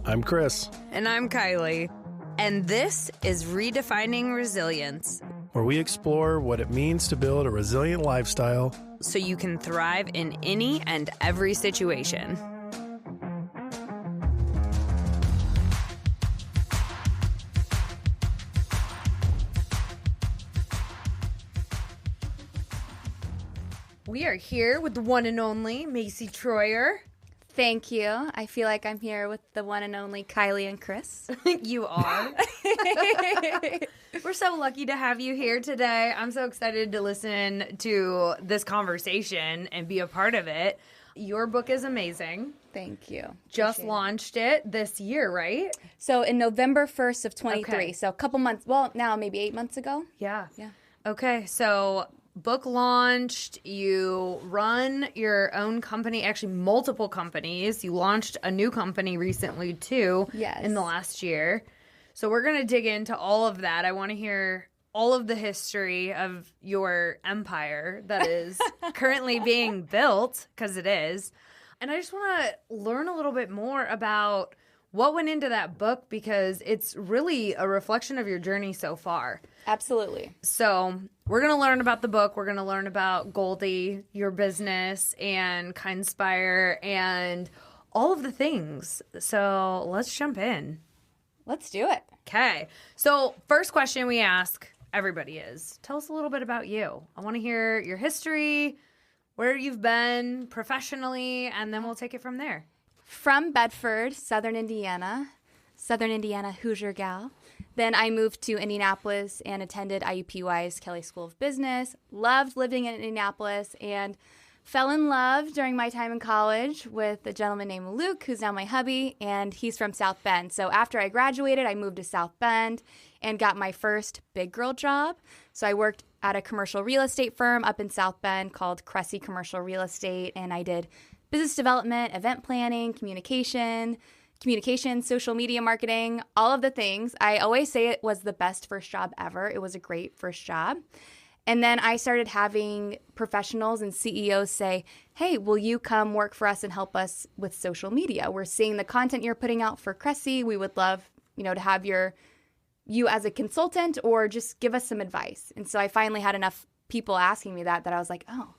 I'm Chris, And I'm Kylie. And this is Redefining Resilience, where we explore what it means to build a resilient lifestyle so you can thrive in any and every situation. We are here with the one and only Macy Troyer. Thank you. I feel like I'm here with the one and only Kylie and Chris. You are. We're so lucky to have you here today. I'm so excited to listen to this conversation and be a part of it. Your book is amazing. Thank you. Just launched it this year, right? So in November 1st of 23. Okay. So a couple months, well, now maybe 8 months ago. Yeah. Yeah. Okay, so book launched, you run your own company, actually multiple companies. You launched a new company recently too. Yes. In the last year. So we're going to dig into all of that. I want to hear all of the history of your empire that is currently being built, because it is. And I just want to learn a little bit more about what went into that book, because it's really a reflection of your journey so far. Absolutely. So we're going to learn about the book. We're going to learn about Goaldy, your business, and Kindspire, and all of the things. So let's jump in. Let's do it. Okay. So first question we ask everybody is, tell us a little bit about you. I want to hear your history, where you've been professionally, and then we'll take it from there. From Bedford, Southern Indiana, Hoosier gal. Then I moved to Indianapolis and attended IUPUI's Kelley School of Business. Loved living in Indianapolis and fell in love during my time in college with a gentleman named Luke, who's now my hubby, and he's from South Bend. So after I graduated, I moved to South Bend and got my first big girl job. So I worked at a commercial real estate firm up in South Bend called Cressy Commercial Real Estate, and I did business development, event planning, communication, social media marketing, all of the things. I always say it was the best first job ever. It was a great first job. And then I started having professionals and CEOs say, hey, will you come work for us and help us with social media? We're seeing the content you're putting out for Cressy. We would love, to have you as a consultant, or just give us some advice. And so I finally had enough people asking me that I was like, oh,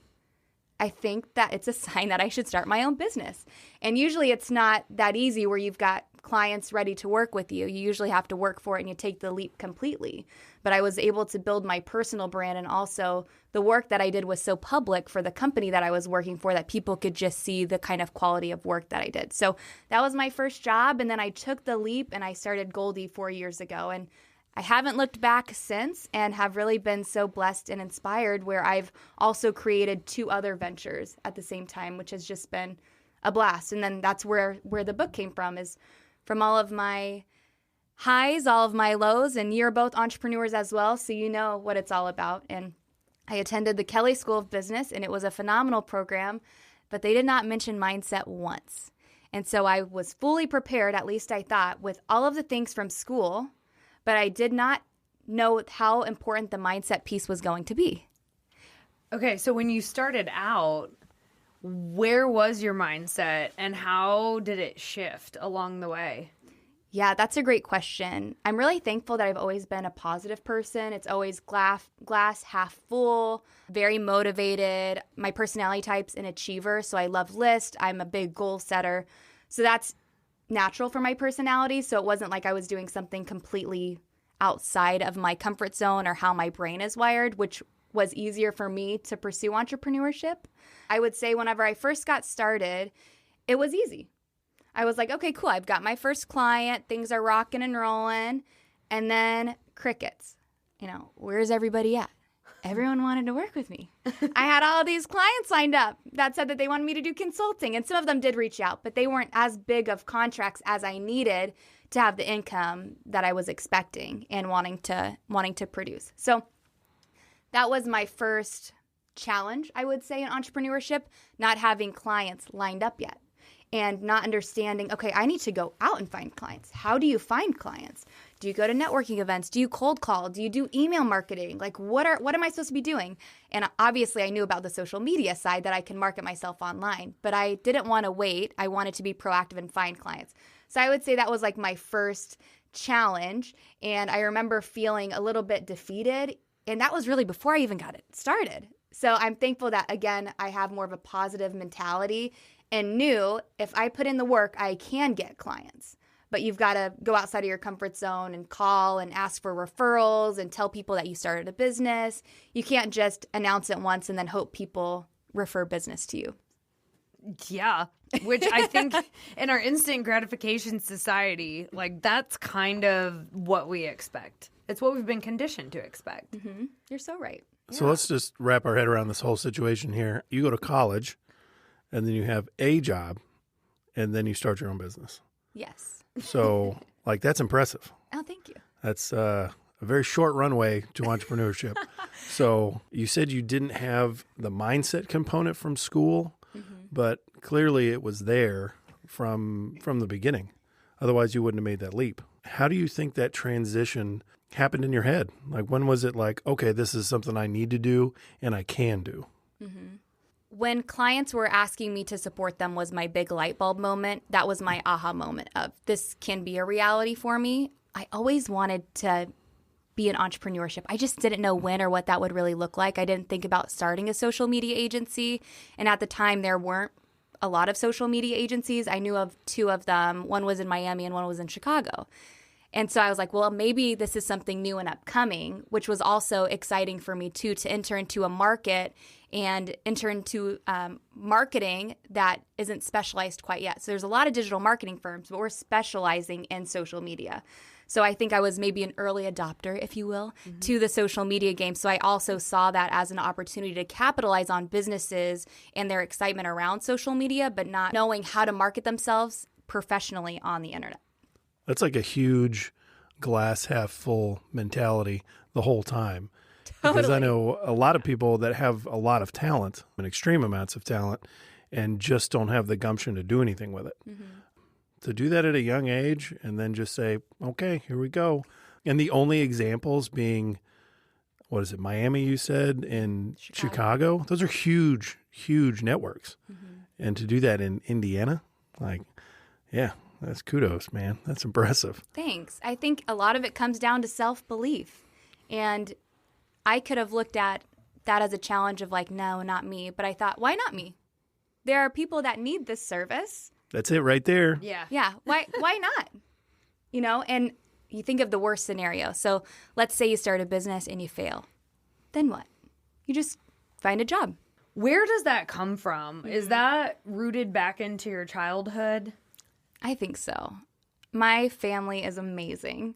I think that it's a sign that I should start my own business. And usually it's not that easy where you've got clients ready to work with you. You usually have to work for it and you take the leap completely. But I was able to build my personal brand, and also the work that I did was so public for the company that I was working for that people could just see the kind of quality of work that I did. So that was my first job, and then I took the leap and I started Goaldy 4 years ago. And I haven't looked back since, and have really been so blessed and inspired, where I've also created 2 other ventures at the same time, which has just been a blast. And then that's where the book came from, is from all of my highs, all of my lows, and you're both entrepreneurs as well, so you know what it's all about. And I attended the Kelley School of Business, and it was a phenomenal program, but they did not mention mindset once. And so I was fully prepared, at least I thought, with all of the things from school, but I did not know how important the mindset piece was going to be. Okay, so when you started out, where was your mindset and how did it shift along the way? Yeah, that's a great question. I'm really thankful that I've always been a positive person. It's always glass half full, very motivated. My personality type's an achiever, so I love lists. I'm a big goal setter. So that's natural for my personality. So it wasn't like I was doing something completely outside of my comfort zone or how my brain is wired, which was easier for me to pursue entrepreneurship. I would say whenever I first got started, it was easy. I was like, okay, cool. I've got my first client. Things are rocking and rolling. And then crickets. Where's everybody at? Everyone wanted to work with me. I had all these clients lined up that said that they wanted me to do consulting. And some of them did reach out, but they weren't as big of contracts as I needed to have the income that I was expecting and wanting to produce. So that was my first challenge, I would say, in entrepreneurship, not having clients lined up yet. and not understanding, okay, I need to go out and find clients. How do you find clients? Do you go to networking events? Do you cold call? Do you do email marketing? Like, what am I supposed to be doing? And obviously I knew about the social media side that I can market myself online, but I didn't want to wait. I wanted to be proactive and find clients. So I would say that was like my first challenge. And I remember feeling a little bit defeated. And that was really before I even got it started. So I'm thankful that, again, I have more of a positive mentality and knew if I put in the work, I can get clients. But you've got to go outside of your comfort zone and call and ask for referrals and tell people that you started a business. You can't just announce it once and then hope people refer business to you. Yeah, which I think in our instant gratification society, like that's kind of what we expect. It's what we've been conditioned to expect. Mm-hmm. You're so right. So let's just wrap our head around this whole situation here. You go to college, and then you have a job, and then you start your own business. Yes. So, like, that's impressive. Oh, thank you. That's a very short runway to entrepreneurship. So you said you didn't have the mindset component from school, but clearly it was there from the beginning. Otherwise, you wouldn't have made that leap. How do you think that transition happened in your head? Like, when was it like, okay, this is something I need to do and I can do? When clients were asking me to support them was my big light bulb moment. That was my aha moment of this can be a reality for me. I always wanted to be in entrepreneurship. I just didn't know when or what that would really look like. I didn't think about starting a social media agency. And at the time, there weren't a lot of social media agencies. I knew of 2 of them. One was in Miami and one was in Chicago. And so I was like, well, maybe this is something new and upcoming, which was also exciting for me too, to enter into a market and enter into marketing that isn't specialized quite yet. So there's a lot of digital marketing firms, but we're specializing in social media. So I think I was maybe an early adopter, if you will, to the social media game. So I also saw that as an opportunity to capitalize on businesses and their excitement around social media, but not knowing how to market themselves professionally on the internet. That's like a huge glass half full mentality the whole time. Totally. Because I know a lot of people that have a lot of talent and extreme amounts of talent and just don't have the gumption to do anything with it. To do that at a young age and then just say, okay, here we go. And the only examples being, what is it, Miami, you said, and Chicago. Those are huge, huge networks. And to do that in Indiana, like, yeah. That's kudos, man. That's impressive. Thanks. I think a lot of it comes down to self-belief. And I could have looked at that as a challenge of like, no, not me. But I thought, why not me? There are people that need this service. That's it right there. Yeah. Yeah. Why not? You know, and you think of the worst scenario. So let's say you start a business and you fail. Then what? You just find a job. Where does that come from? Is that rooted back into your childhood? I think so. My family is amazing.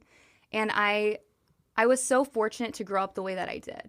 And I was so fortunate to grow up the way that I did.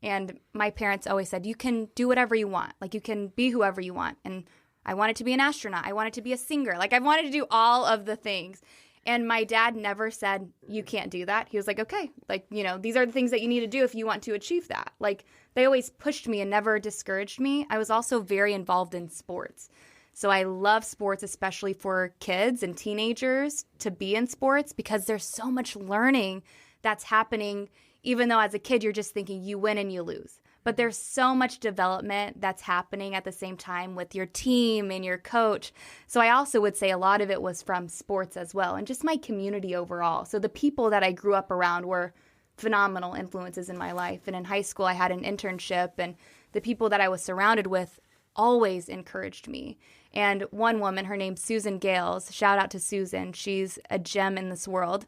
And my parents always said, you can do whatever you want. Like, you can be whoever you want. And I wanted to be an astronaut. I wanted to be a singer. Like, I wanted to do all of the things. And my dad never said, you can't do that. He was like, okay, like, you know, these are the things that you need to do if you want to achieve that. Like, they always pushed me and never discouraged me. I was also very involved in sports. So I love sports, especially for kids and teenagers to be in sports because there's so much learning that's happening, even though as a kid you're just thinking you win and you lose. But there's so much development that's happening at the same time with your team and your coach. So I also would say a lot of it was from sports as well and just my community overall. So the people that I grew up around were phenomenal influences in my life. And in high school I had an internship and the people that I was surrounded with always encouraged me. And one woman, her name's Susan Gales, shout out to Susan, she's a gem in this world.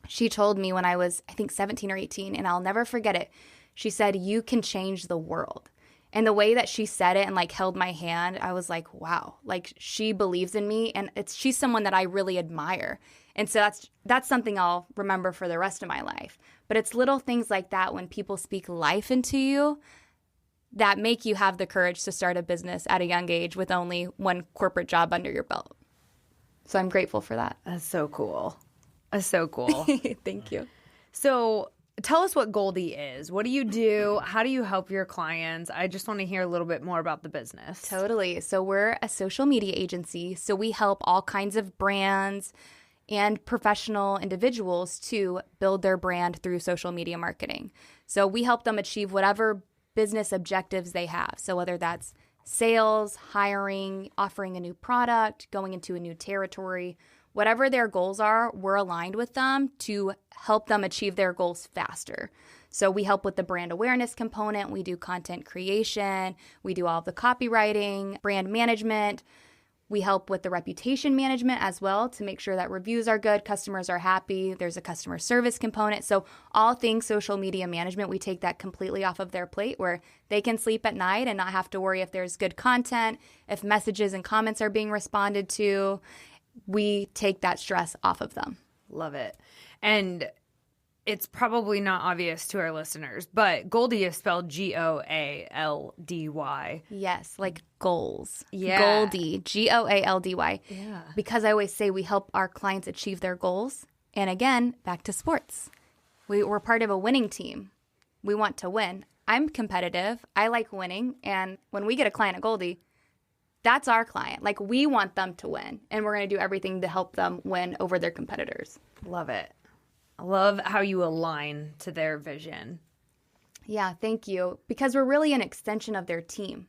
She told me when I was, I think 17 or 18, and I'll never forget it. She said, you can change the world. And the way that she said it and like held my hand, I was like, wow, like she believes in me and she's someone that I really admire. And so that's something I'll remember for the rest of my life. But it's little things like that when people speak life into you that make you have the courage to start a business at a young age with only one corporate job under your belt. So I'm grateful for that. That's so cool. That's so cool. Thank you. So tell us what Goaldy is. What do you do? How do you help your clients? I just want to hear a little bit more about the business. Totally. So we're a social media agency. So we help all kinds of brands and professional individuals to build their brand through social media marketing. So we help them achieve whatever business objectives they have. So whether that's sales, hiring, offering a new product, going into a new territory, whatever their goals are, we're aligned with them to help them achieve their goals faster. So we help with the brand awareness component. We do content creation. We do all of the copywriting, brand management. We help with the reputation management as well to make sure that reviews are good, customers are happy. There's a customer service component. So all things social media management, we take that completely off of their plate where they can sleep at night and not have to worry if there's good content, if messages and comments are being responded to. We take that stress off of them. Love it. And it's probably not obvious to our listeners, but Goaldy is spelled Goaldy. Yes, like goals. Yeah. Goaldy, Goaldy. Yeah. Because I always say we help our clients achieve their goals. And again, back to sports. We're part of a winning team. We want to win. I'm competitive. I like winning. And when we get a client at Goaldy, that's our client. Like, we want them to win. And we're going to do everything to help them win over their competitors. Love it. I love how you align to their vision. Yeah, thank you. Because we're really an extension of their team.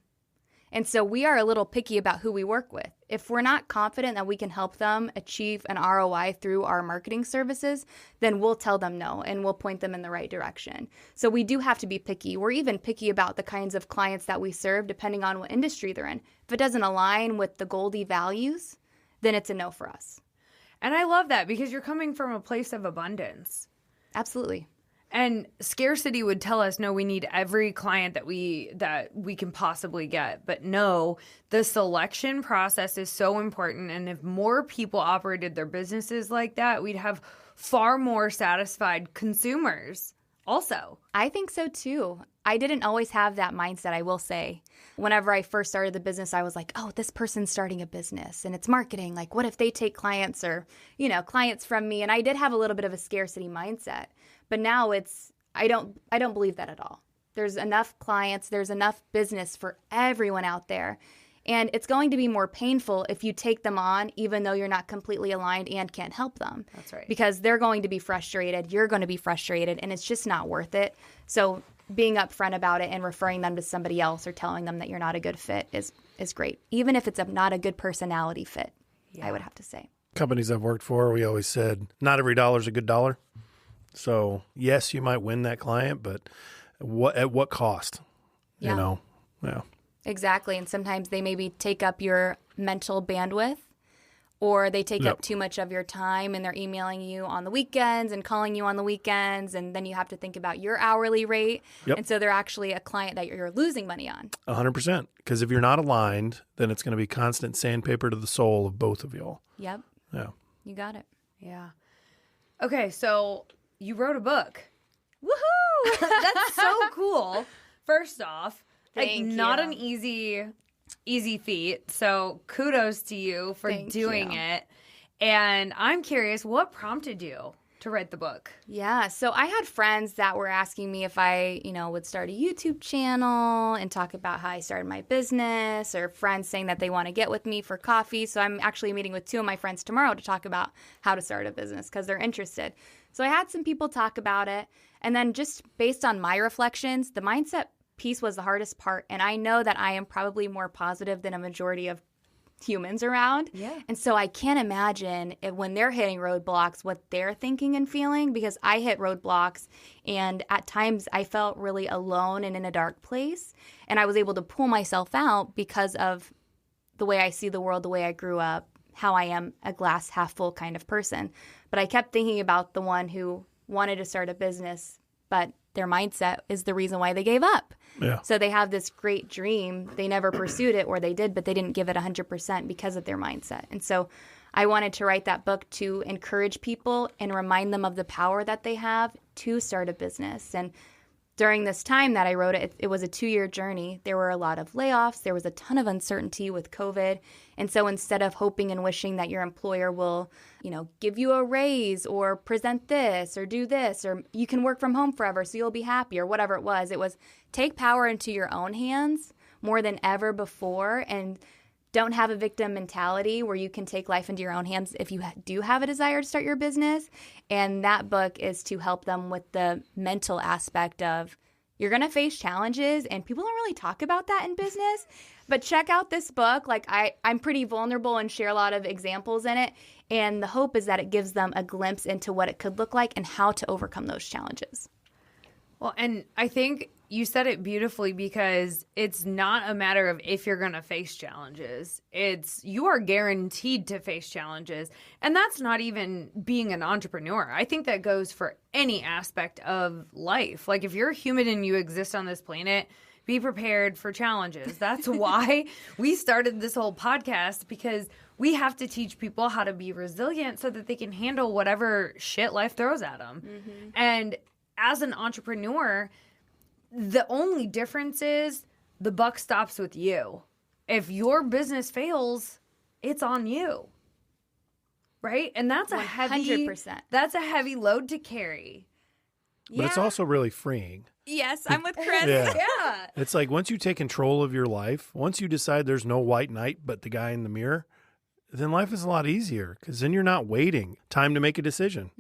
And so we are a little picky about who we work with. If we're not confident that we can help them achieve an ROI through our marketing services, then we'll tell them no and we'll point them in the right direction. So we do have to be picky. We're even picky about the kinds of clients that we serve depending on what industry they're in. If it doesn't align with the Goaldy values, then it's a no for us. And I love that because you're coming from a place of abundance. Absolutely. And scarcity would tell us, no, we need every client that we can possibly get. But no, the selection process is so important. And if more people operated their businesses like that, we'd have far more satisfied consumers also. I think so too. I didn't always have that mindset, I will say. Whenever I first started the business, I was like, oh, this person's starting a business and it's marketing. Like, what if they take clients or, clients from me? And I did have a little bit of a scarcity mindset. But now I don't believe that at all. There's enough clients, there's enough business for everyone out there. And it's going to be more painful if you take them on, even though you're not completely aligned and can't help them. That's right. Because they're going to be frustrated, you're going to be frustrated, and it's just not worth it. So being upfront about it and referring them to somebody else or telling them that you're not a good fit is great. Even if it's not a good personality fit, I would have to say. Companies I've worked for, we always said, not every dollar's a good dollar. So, yes, you might win that client, but at what cost? Yeah. Yeah. Exactly. And sometimes they maybe take up your mental bandwidth or they take up too much of your time and they're emailing you on the weekends and calling you on the weekends. And then you have to think about your hourly rate. Yep. And so they're actually a client that you're losing money on. 100%. Because if you're not aligned, then it's going to be constant sandpaper to the soul of both of y'all. Yep. Yeah. You got it. Yeah. Okay, so you wrote a book. Woohoo! That's so cool. First off, Thank not you. an easy feat. So kudos to you for Thank doing you. it. And I'm curious, what prompted you to write the book? Yeah, so I had friends that were asking me if I, would start a YouTube channel and talk about how I started my business, or friends saying that they want to get with me for coffee. So I'm actually meeting with 2 of my friends tomorrow to talk about how to start a business because they're interested. So I had some people talk about it. And then just based on my reflections, the mindset piece was the hardest part. And I know that I am probably more positive than a majority of humans around. Yeah. And so I can't imagine when they're hitting roadblocks, what they're thinking and feeling, because I hit roadblocks and at times I felt really alone and in a dark place. And I was able to pull myself out because of the way I see the world, the way I grew up, how I am a glass half full kind of person. But I kept thinking about the one who wanted to start a business, but their mindset is the reason why they gave up. Yeah. So they have this great dream. They never pursued it, or they did, but they didn't give it 100% because of their mindset. And so I wanted to write that book to encourage people and remind them of the power that they have to start a business. And during this time that I wrote it, it was a 2-year journey. There were a lot of layoffs. There was a ton of uncertainty with COVID. And so instead of hoping and wishing that your employer will, give you a raise or present this or do this, or you can work from home forever so you'll be happy, or whatever it was take power into your own hands more than ever before, and don't have a victim mentality where you can take life into your own hands if you do have a desire to start your business. And that book is to help them with the mental aspect of, you're going to face challenges, and people don't really talk about that in business. But check out this book. Like I'm pretty vulnerable and share a lot of examples in it. And the hope is that it gives them a glimpse into what it could look like and how to overcome those challenges. Well, and I think you said it beautifully, because it's not a matter of if you're going to face challenges. It's you are guaranteed to face challenges. And that's not even being an entrepreneur. I think that goes for any aspect of life. Like if you're a human and you exist on this planet, be prepared for challenges. That's why we started this whole podcast, because we have to teach people how to be resilient so that they can handle whatever shit life throws at them. Mm-hmm. And as an entrepreneur, the only difference is the buck stops with you. If your business fails, it's on you. Right? And that's 100%. That's a heavy load to carry. But it's also really freeing. Yes, I'm with Chris. Yeah. It's like once you take control of your life, once you decide there's no white knight but the guy in the mirror, then life is a lot easier, because then you're not waiting time to make a decision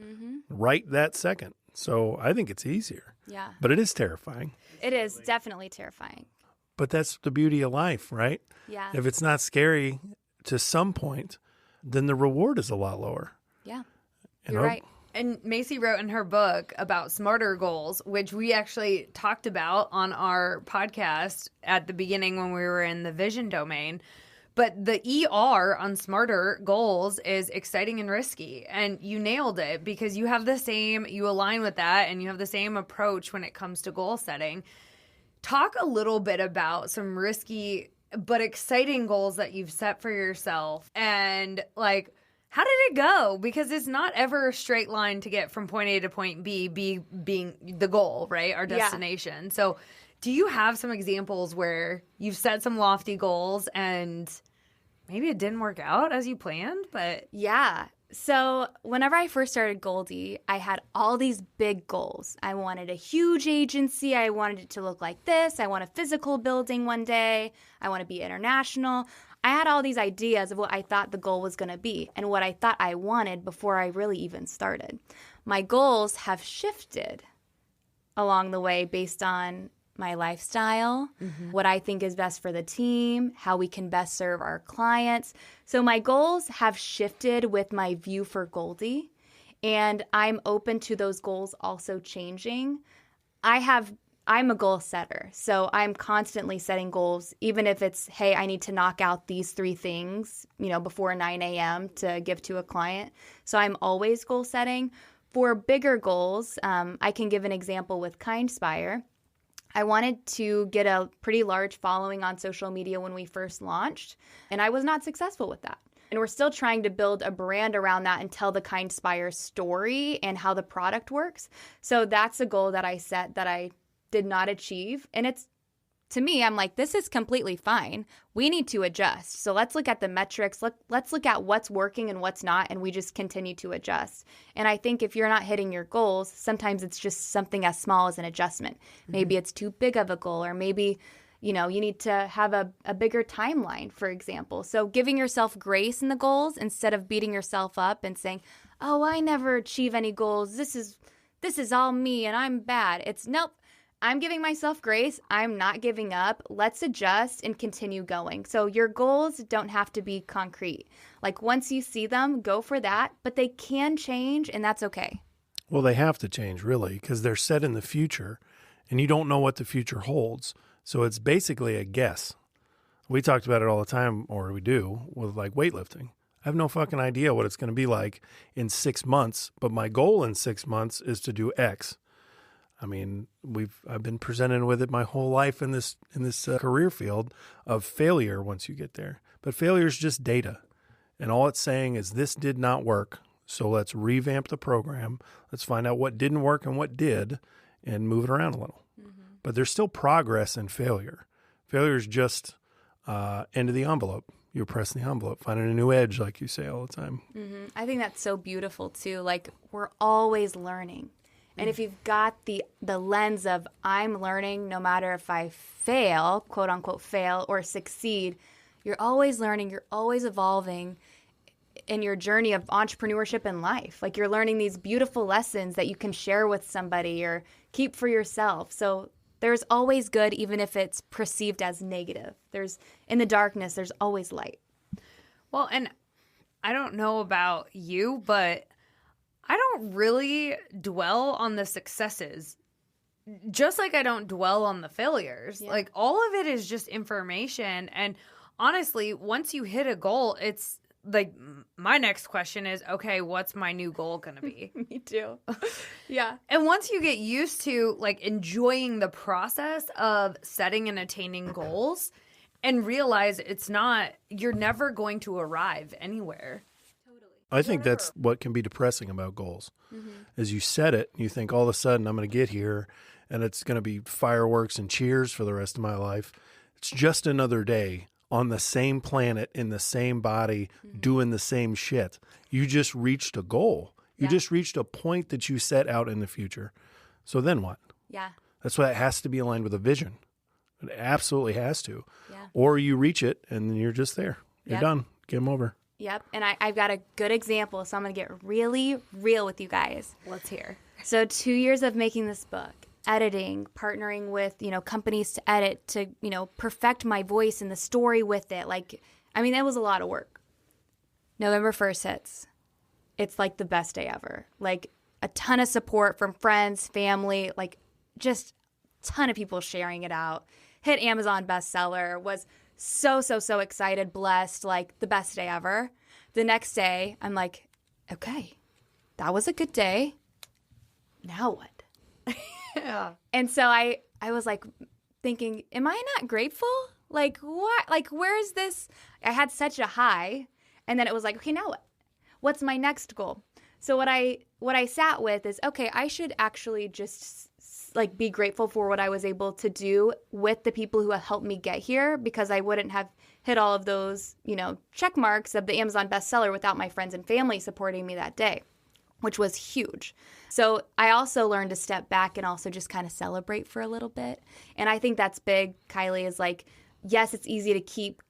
right that second. So I think it's easier. Yeah. But it is terrifying. It is definitely terrifying. But that's the beauty of life, right? Yeah. If it's not scary to some point, then the reward is a lot lower. Yeah. You You're know? right. And Macy wrote in her book about smarter goals, which we actually talked about on our podcast at the beginning when we were in the vision domain. But the ER on smarter goals is exciting and risky. And you nailed it, because you align with that, and you have the same approach when it comes to goal setting. Talk a little bit about some risky but exciting goals that you've set for yourself, and like, how did it go? Because it's not ever a straight line to get from point A to point B, B being the goal, right? Our destination. Yeah. So do you have some examples where you've set some lofty goals and maybe it didn't work out as you planned, but... Yeah. So whenever I first started Goaldy, I had all these big goals. I wanted a huge agency. I wanted it to look like this. I want a physical building one day. I want to be international. I had all these ideas of what I thought the goal was going to be and what I thought I wanted before I really even started. My goals have shifted along the way based on my lifestyle, what I think is best for the team, how we can best serve our clients. So my goals have shifted with my view for Goaldy, and I'm open to those goals also changing. I'm a goal setter, so I'm constantly setting goals, even if it's, hey, I need to knock out these 3 things, before 9 a.m. to give to a client. So I'm always goal setting. For bigger goals, I can give an example with Kindspire. I wanted to get a pretty large following on social media when we first launched, and I was not successful with that. And we're still trying to build a brand around that and tell the Kindspire story and how the product works. So that's a goal that I set that I did not achieve. And it's, to me, I'm like, this is completely fine. We need to adjust. So let's look at the metrics. Let's look at what's working and what's not, and we just continue to adjust. And I think if you're not hitting your goals, sometimes it's just something as small as an adjustment. Maybe it's too big of a goal, or maybe, you need to have a bigger timeline, for example. So giving yourself grace in the goals instead of beating yourself up and saying, oh, I never achieve any goals. This is all me and I'm bad. It's nope. I'm giving myself grace. I'm not giving up. Let's adjust and continue going. So your goals don't have to be concrete. Like once you see them, go for that, but they can change, and that's okay. Well, they have to change, really, because they're set in the future, and you don't know what the future holds. So it's basically a guess. We talked about it all the time, or we do, with like weightlifting. I have no fucking idea what it's going to be like in 6 months, but my goal in 6 months is to do X. I mean, I've been presented with it my whole life in this career field of failure once you get there. But failure is just data. And all it's saying is this did not work. So let's revamp the program. Let's find out what didn't work and what did and move it around a little. but there's still progress in failure. Failure is just end of the envelope. You're pressing the envelope, finding a new edge, like you say all the time. Mm-hmm. I think that's so beautiful, too. Like, we're always learning. And if you've got the lens of I'm learning no matter if I fail, quote unquote fail, or succeed, you're always learning, you're always evolving in your journey of entrepreneurship and life. Like, you're learning these beautiful lessons that you can share with somebody or keep for yourself. So there's always good, even if it's perceived as negative. In the darkness, there's always light. Well, and I don't know about you, but I don't really dwell on the successes, just like I don't dwell on the failures. Yeah. Like, all of it is just information. And honestly, once you hit a goal, it's like my next question is, okay, what's my new goal going to be? Me too. Yeah. And once you get used to like enjoying the process of setting and attaining goals and realize you're never going to arrive anywhere. I think that's what can be depressing about goals. Is you set it, you think all of a sudden I'm going to get here and it's going to be fireworks and cheers for the rest of my life. It's just another day on the same planet, in the same body, doing the same shit. You just reached a goal. You just reached a point that you set out in the future. So then what? Yeah. That's why it has to be aligned with a vision. It absolutely has to. Yeah. Or you reach it and then you're just there. You're done. Game over. Yep. And I've got a good example, so I'm going to get really real with you guys. Let's hear. So 2 years of making this book, editing, partnering with, companies to edit, to, perfect my voice and the story with it. Like, I mean, that was a lot of work. November 1st hits. It's like the best day ever. Like, a ton of support from friends, family, like just a ton of people sharing it out. Hit Amazon bestseller, was so excited, blessed, like the best day ever. The next day, I'm like, okay, that was a good day. Now what? Yeah. And so I was like thinking, am I not grateful? Like, what? Like, where is this? I had such a high. And then it was like, okay, now what? What's my next goal? So what I sat with is, okay, I should actually just like be grateful for what I was able to do with the people who have helped me get here, because I wouldn't have hit all of those, check marks of the Amazon bestseller without my friends and family supporting me that day, which was huge. So I also learned to step back and also just kind of celebrate for a little bit. And I think that's big, Kylie, is like, yes, it's easy to keep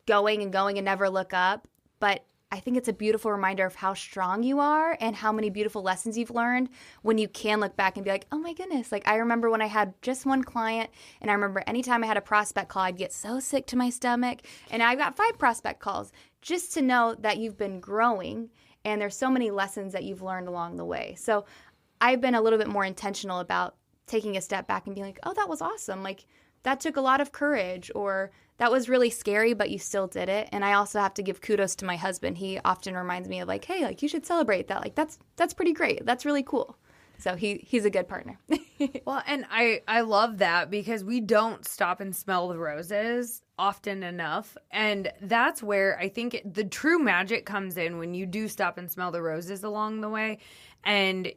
going and never look up, but I think it's a beautiful reminder of how strong you are and how many beautiful lessons you've learned when you can look back and be like, oh my goodness. Like, I remember when I had just one client, and I remember anytime I had a prospect call, I'd get so sick to my stomach. And I got 5 prospect calls, just to know that you've been growing and there's so many lessons that you've learned along the way. So I've been a little bit more intentional about taking a step back and being like, oh, that was awesome. Like, that took a lot of courage, or that was really scary, but you still did it. And I also have to give kudos to my husband. He often reminds me of like, hey, like, you should celebrate that. Like, that's pretty great. That's really cool. So he's a good partner. Well, and I love that, because we don't stop and smell the roses often enough. And that's where I think the true magic comes in, when you do stop and smell the roses along the way. And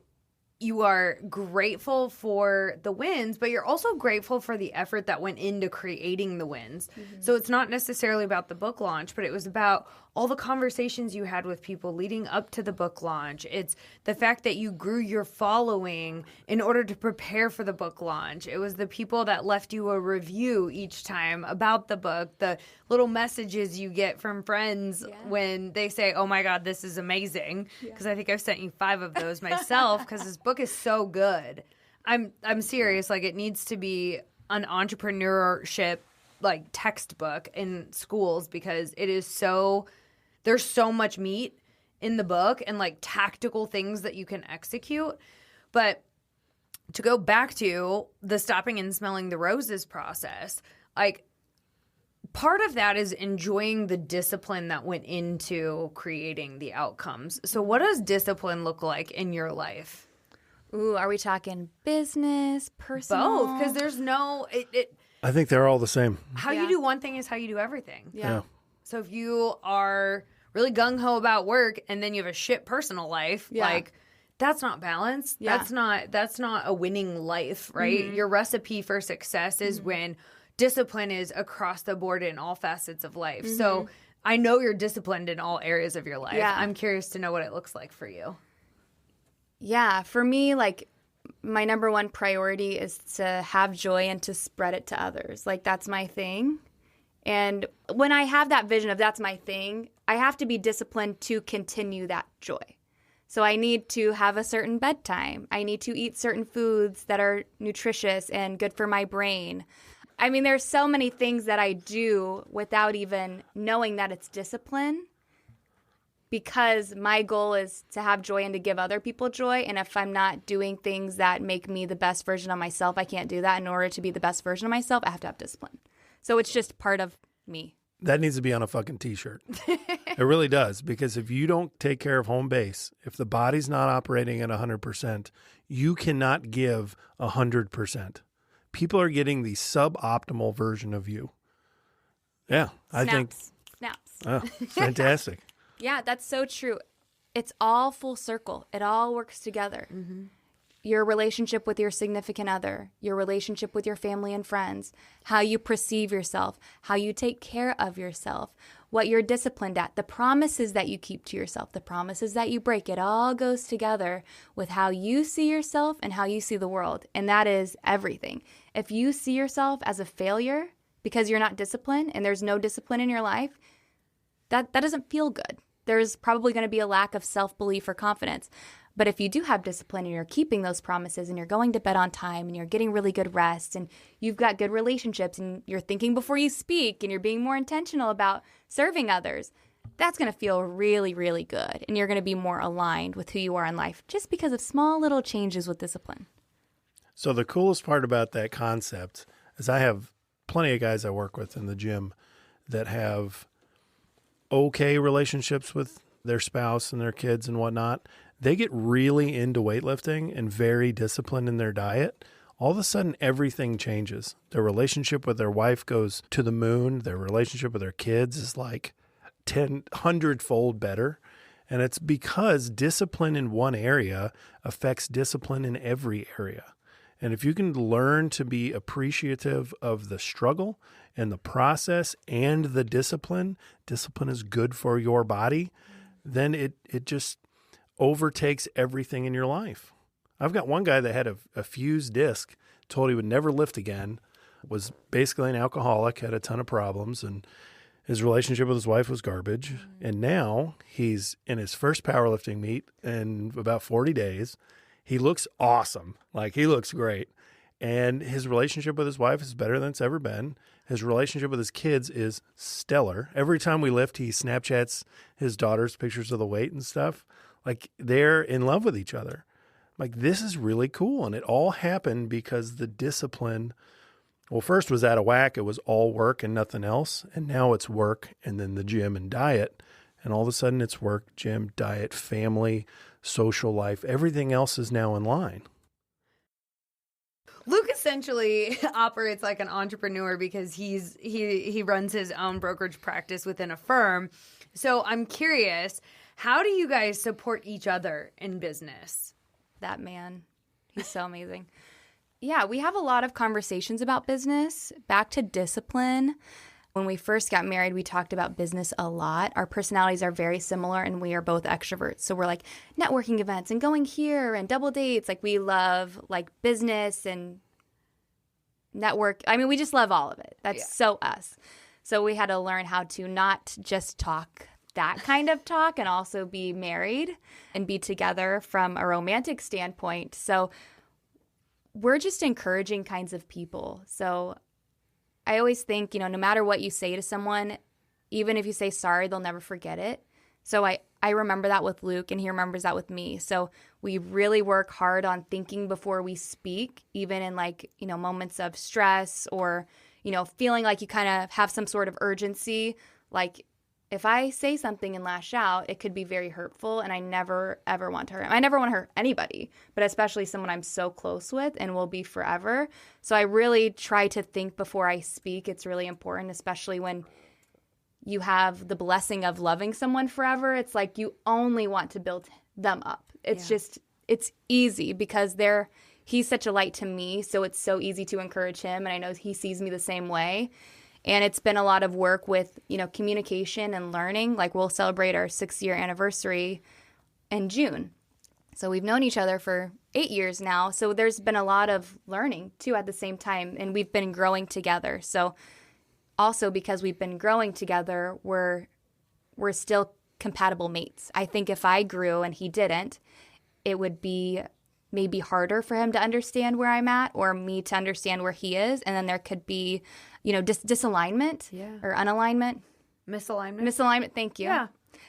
you are grateful for the wins, but you're also grateful for the effort that went into creating the wins. Mm-hmm. So it's not necessarily about the book launch, but it was about all the conversations you had with people leading up to the book launch. It's the fact that you grew your following in order to prepare for the book launch. It was the people that left you a review each time about the book, the little messages you get from friends when they say, oh my God, this is amazing. Because I think I've sent you 5 of those myself, because this book is so good. I'm serious. Like, it needs to be an entrepreneurship like textbook in schools, because it is there's so much meat in the book and like tactical things that you can execute. But to go back to the stopping and smelling the roses process, like, part of that is enjoying the discipline that went into creating the outcomes. So what does discipline look like in your life? Ooh, are we talking business, personal? Both, because there's no I think they're all the same. How you do one thing is how you do everything. Yeah. So if you are really gung-ho about work and then you have a shit personal life, like, that's not balance. Yeah. That's not a winning life, right? Your recipe for success is when discipline is across the board in all facets of life. So I know you're disciplined in all areas of your life. Yeah. I'm curious to know what it looks like for you. Yeah, for me, like, my number one priority is to have joy and to spread it to others. Like, that's my thing. And when I have that vision of that's my thing, I have to be disciplined to continue that joy. So I need to have a certain bedtime. I need to eat certain foods that are nutritious and good for my brain. I mean, there's so many things that I do without even knowing that it's discipline, because my goal is to have joy and to give other people joy. And if I'm not doing things that make me the best version of myself, I can't do that. In order to be the best version of myself, I have to have discipline. So it's just part of me. That needs to be on a fucking t-shirt. It really does, because if you don't take care of home base, if the body's not operating at 100%, you cannot give 100%. People are getting the suboptimal version of you. Yeah, I think. Snaps. Oh, fantastic. Yeah, that's so true. It's all full circle. It all works together. Your relationship with your significant other, your relationship with your family and friends, how you perceive yourself, how you take care of yourself, what you're disciplined at, the promises that you keep to yourself, the promises that you break. It all goes together with how you see yourself and how you see the world. And that is everything. If you see yourself as a failure because you're not disciplined and there's no discipline in your life, that doesn't feel good. There's probably going to be a lack of self-belief or confidence. But if you do have discipline and you're keeping those promises and you're going to bed on time and you're getting really good rest and you've got good relationships and you're thinking before you speak and you're being more intentional about serving others, that's going to feel really, really good. And you're going to be more aligned with who you are in life just because of small little changes with discipline. So the coolest part about that concept is I have plenty of guys I work with in the gym that have okay relationships with their spouse and their kids and whatnot. They get really into weightlifting and very disciplined in their diet. All of a sudden, everything changes. Their relationship with their wife goes to the moon. Their relationship with their kids is like 100-fold better. And it's because discipline in one area affects discipline in every area. And if you can learn to be appreciative of the struggle and the process and the discipline is good for your body, then it just overtakes everything in your life. I've got one guy that had a fused disc, told he would never lift again, was basically an alcoholic, had a ton of problems, and his relationship with his wife was garbage. And now he's in his first powerlifting meet in about 40 days. He looks awesome. Like, he looks great. And his relationship with his wife is better than it's ever been. His relationship with his kids is stellar. Every time we lift, he Snapchats his daughter's pictures of the weight and stuff. Like, they're in love with each other. Like, this is really cool. And it all happened because the discipline, well, first was out of whack. It was all work and nothing else. And now it's work and then the gym and diet. And all of a sudden it's work, gym, diet, family, social life. Everything else is now in line. Luke essentially operates like an entrepreneur because he runs his own brokerage practice within a firm. So I'm curious, how do you guys support each other in business? That man, he's so amazing. Yeah, we have a lot of conversations about business. Back to discipline. When we first got married, we talked about business a lot. Our personalities are very similar, and we are both extroverts. So we're like networking events and going here and double dates. Like, we love like business and network. I mean, we just love all of it. That's so us. So we had to learn how to not just talk that kind of talk and also be married and be together from a romantic standpoint. So we're just encouraging kinds of people. So I always think, no matter what you say to someone, even if you say sorry, they'll never forget it. So I remember that with Luke, and he remembers that with me. So we really work hard on thinking before we speak, even in moments of stress or, feeling like you kind of have some sort of urgency. Like, if I say something and lash out, it could be very hurtful, and I never, ever want to hurt him. I never want to hurt anybody, but especially someone I'm so close with and will be forever. So I really try to think before I speak. It's really important, especially when you have the blessing of loving someone forever. It's like you only want to build them up. It's it's easy because he's such a light to me, so it's so easy to encourage him, and I know he sees me the same way. And it's been a lot of work with, communication and learning. Like, we'll celebrate our 6-year anniversary in June. So we've known each other for 8 years now. So there's been a lot of learning, too, at the same time. And we've been growing together. So also because we've been growing together, we're still compatible mates. I think if I grew and he didn't, it would be maybe harder for him to understand where I'm at or me to understand where he is. And then there could be, disalignment or unalignment. Misalignment, thank you.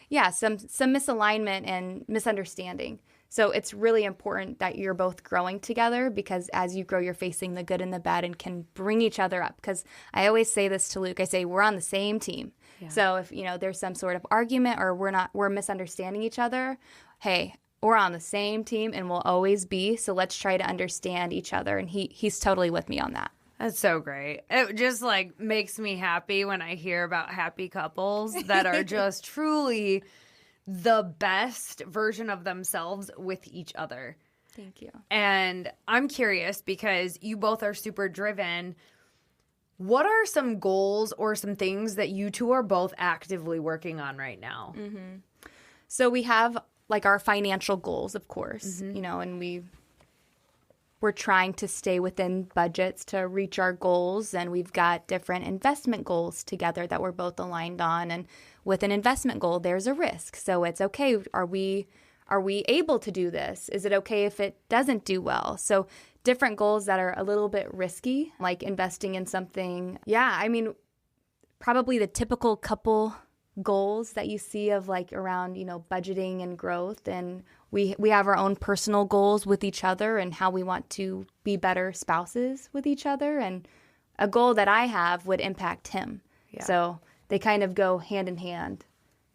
Yeah, some misalignment and misunderstanding. So it's really important that you're both growing together because as you grow, you're facing the good and the bad and can bring each other up. Because I always say this to Luke. I say, we're on the same team. Yeah. So if, there's some sort of argument or we're misunderstanding each other, hey, we're on the same team and we'll always be. So let's try to understand each other. And he's totally with me on that. That's so great. It just makes me happy when I hear about happy couples that are just truly the best version of themselves with each other. Thank you. And I'm curious because you both are super driven. What are some goals or some things that you two are both actively working on right now? Mm-hmm. So we have our financial goals, of course, and we're trying to stay within budgets to reach our goals. And we've got different investment goals together that we're both aligned on. And with an investment goal, there's a risk. So it's okay. Are we able to do this? Is it okay if it doesn't do well? So different goals that are a little bit risky, like investing in something. Yeah, I mean, probably the typical couple goals that you see of around, budgeting and growth. And we have our own personal goals with each other and how we want to be better spouses with each other. And a goal that I have would impact him. Yeah. So they kind of go hand in hand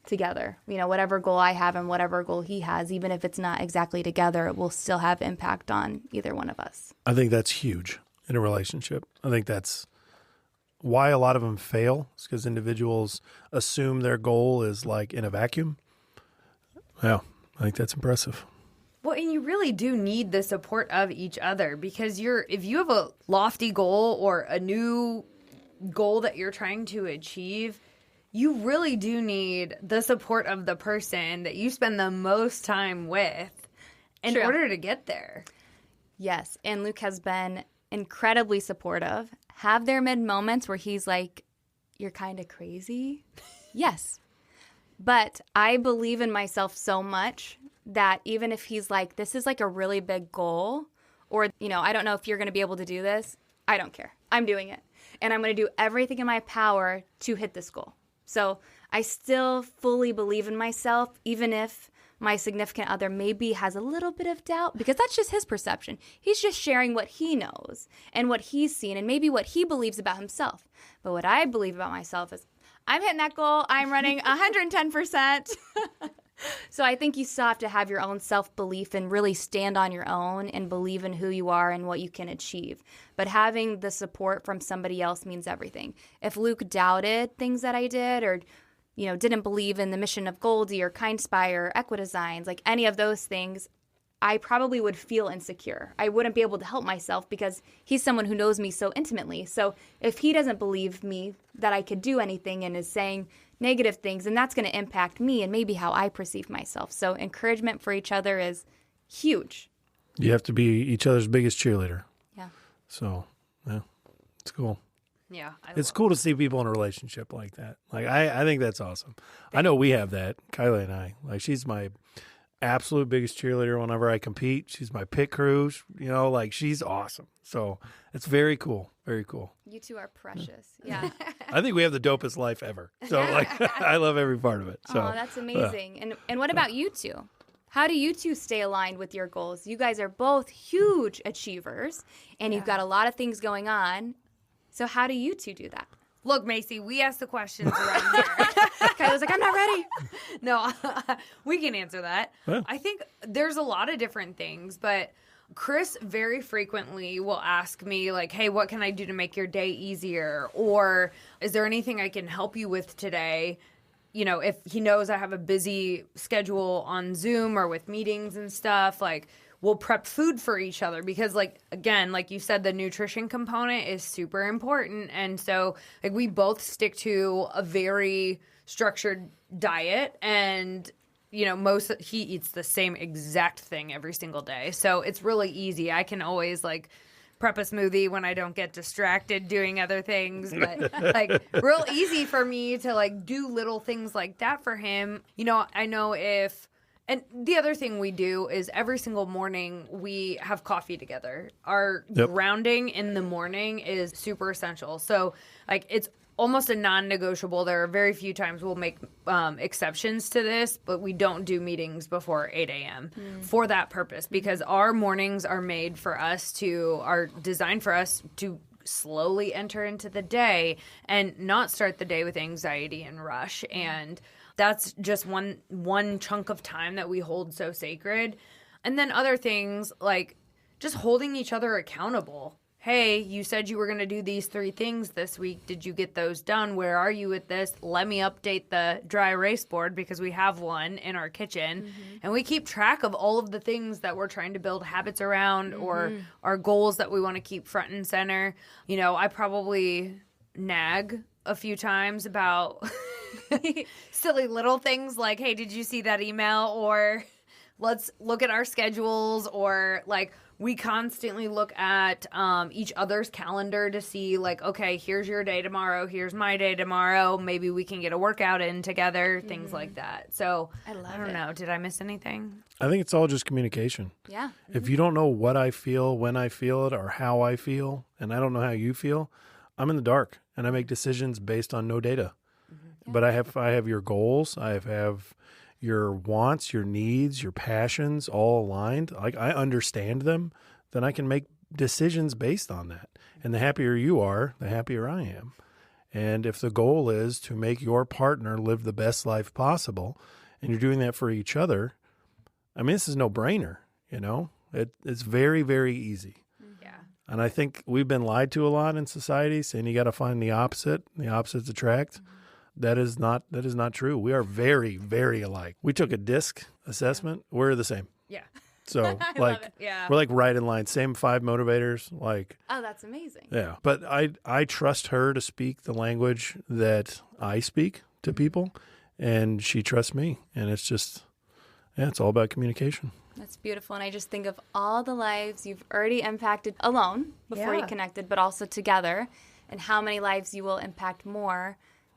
together. Whatever goal I have and whatever goal he has, even if it's not exactly together, it will still have impact on either one of us. I think that's huge in a relationship. I think that's why a lot of them fail is because individuals assume their goal is in a vacuum. Yeah, I think that's impressive. Well, and you really do need the support of each other because if you have a lofty goal or a new goal that you're trying to achieve, you really do need the support of the person that you spend the most time with in order to get there. Yes, and Luke has been incredibly supportive. Have there been moments where he's like, you're kind of crazy? Yes. But I believe in myself so much that even if he's like, this is a really big goal, or, I don't know if you're going to be able to do this, I don't care. I'm doing it. And I'm going to do everything in my power to hit this goal. So I still fully believe in myself, even if my significant other maybe has a little bit of doubt, because that's just his perception. He's just sharing what he knows and what he's seen and maybe what he believes about himself. But what I believe about myself is I'm hitting that goal. I'm running 110%. So I think you still have to have your own self-belief and really stand on your own and believe in who you are and what you can achieve. But having the support from somebody else means everything. If Luke doubted things that I did or didn't believe in the mission of Goaldy or Kindspire or Equidesigns, any of those things, I probably would feel insecure. I wouldn't be able to help myself because he's someone who knows me so intimately. So if he doesn't believe me that I could do anything and is saying negative things, then that's going to impact me and maybe how I perceive myself. So encouragement for each other is huge. You have to be each other's biggest cheerleader. Yeah. So, yeah, it's cool. Yeah. It's cool to see people in a relationship like that. I think that's awesome. I know we have that, Kylie and I. She's my absolute biggest cheerleader whenever I compete. She's my pit crew. She's awesome. So it's very cool. Very cool. You two are precious. Yeah. I think we have the dopest life ever. So I love every part of it. So that's amazing. And what about you two? How do you two stay aligned with your goals? You guys are both huge achievers and you've got a lot of things going on. So how do you two do that? Look, Macy, we ask the questions around here. Kylie was like, I'm not ready. No, we can answer that. Yeah. I think there's a lot of different things, but Chris very frequently will ask me, hey, what can I do to make your day easier? Or is there anything I can help you with today? If he knows I have a busy schedule on Zoom or with meetings and stuff, we'll prep food for each other because, like, again, like you said, the nutrition component is super important. And so, like, we both stick to a very structured diet, and you know, he eats the same exact thing every single day. So it's really easy. I can always like prep a smoothie when I don't get distracted doing other things, but like real easy for me to like do little things like that for him. You know, I know and the other thing we do is every single morning we have coffee together. Our grounding in the morning is super essential. So like it's almost a non-negotiable. There are very few times we'll make exceptions to this, but we don't do meetings before 8 a.m. For that purpose, because our mornings are designed for us to slowly enter into the day and not start the day with anxiety and rush. And that's just one chunk of time that we hold so sacred. And then other things like just holding each other accountable. Hey, you said you were going to do these 3 things this week. Did you get those done? Where are you with this? Let me update the dry erase board because we have one in our kitchen. And we keep track of all of the things that we're trying to build habits around or our goals that we want to keep front and center. You know, I probably nag a few times about silly little things like, hey, did you see that email? Or let's look at our schedules, or like, we constantly look at each other's calendar to see, like, okay, here's your day tomorrow. Here's my day tomorrow. Maybe we can get a workout in together, things like that. So I don't know. Did I miss anything? I think it's all just communication. Yeah. If you don't know what I feel, when I feel it, or how I feel, and I don't know how you feel, I'm in the dark, and I make decisions based on no data. But I have your goals. I have your wants, your needs, your passions all aligned. Like, I understand them, then I can make decisions based on that. And the happier you are, the happier I am. And if the goal is to make your partner live the best life possible, and you're doing that for each other, I mean, this is no brainer, you know? It's very, very easy. Yeah. And I think we've been lied to a lot in society, saying you got to find the opposite. The opposites attract. That is not true. We are very, very alike. We took a DISC assessment. We're the same. Yeah. So like, Yeah. we're like right in line. Same 5 motivators. Like, Oh, that's amazing. yeah. But I trust her to speak the language that I speak to people, and she trusts me. And it's just, it's all about communication. That's beautiful. And I just think of all the lives you've already impacted alone before you connected, but also together, and how many lives you will impact more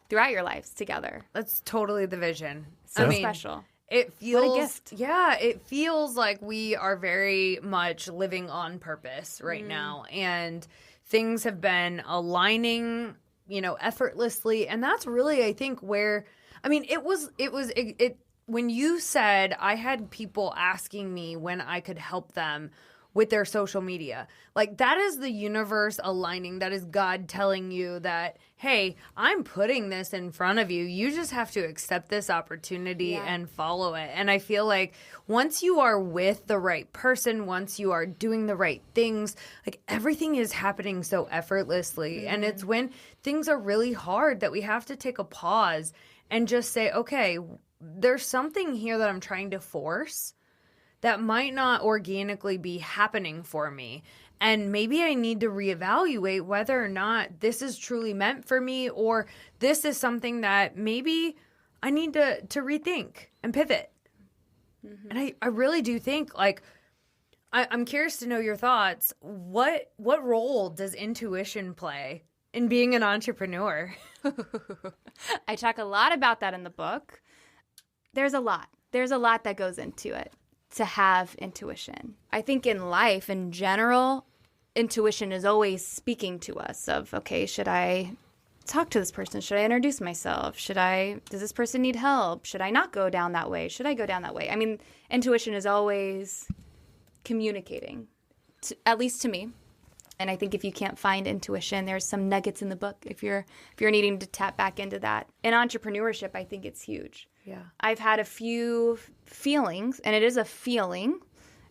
throughout your lives together. That's totally the vision. So special. It feels, what a gift. Yeah, it feels like we are very much living on purpose right now, and things have been aligning, you know, effortlessly. And that's really, I think, where, I mean, it when you said I had people asking me when I could help them with their social media, like, that is the universe aligning. That is God telling you that, hey, I'm putting this in front of you. You just have to accept this opportunity and follow it. And I feel like once you are with the right person, once you are doing the right things, like, everything is happening so effortlessly. And it's when things are really hard that we have to take a pause and just say, okay, there's something here that I'm trying to force that might not organically be happening for me. And maybe I need to reevaluate whether or not this is truly meant for me, or this is something that maybe I need to rethink and pivot. And I really do think, like, I'm curious to know your thoughts. What role does intuition play in being an entrepreneur? I talk a lot about that in the book. There's a lot that goes into it to have intuition. I think in life in general, intuition is always speaking to us of, okay, should I talk to this person? Should I introduce myself? Does this person need help? Should I not go down that way? Should I go down that way? I mean, intuition is always communicating, at least to me. And I think if you can't find intuition, there's some nuggets in the book if you're needing to tap back into that. In entrepreneurship, I think it's huge. Yeah. I've had a few feelings, and it is a feeling.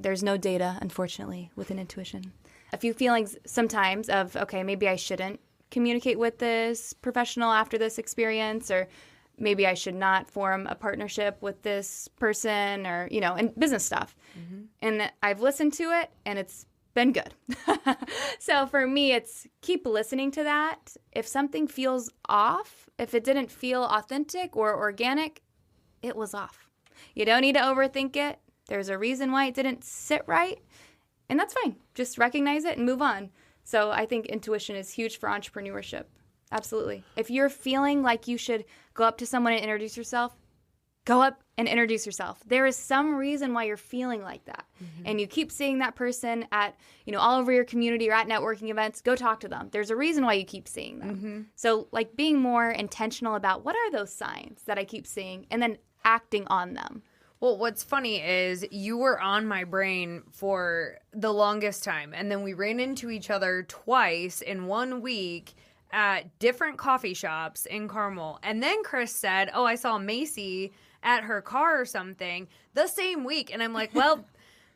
There's no data, unfortunately, with an intuition. A few feelings sometimes of, okay, maybe I shouldn't communicate with this professional after this experience, or maybe I should not form a partnership with this person, or, you know, and business stuff. And I've listened to it, and it's been good. So for me, it's keep listening to that. If something feels off, if it didn't feel authentic or organic, it was off. You don't need to overthink it. There's a reason why it didn't sit right, and that's fine. Just recognize it and move on. So I think intuition is huge for entrepreneurship. Absolutely. If you're feeling like you should go up to someone and introduce yourself, go up and introduce yourself. There is some reason why you're feeling like that. Mm-hmm. And you keep seeing that person at, all over your community or at networking events, go talk to them. There's a reason why you keep seeing them. Mm-hmm. So like being more intentional about what are those signs that I keep seeing and then acting on them. Well, what's funny is you were on my brain for the longest time, and then we ran into each other twice in 1 week at different coffee shops in Carmel. And then Chris said, I saw Macy at her car or something the same week. And I'm like, well,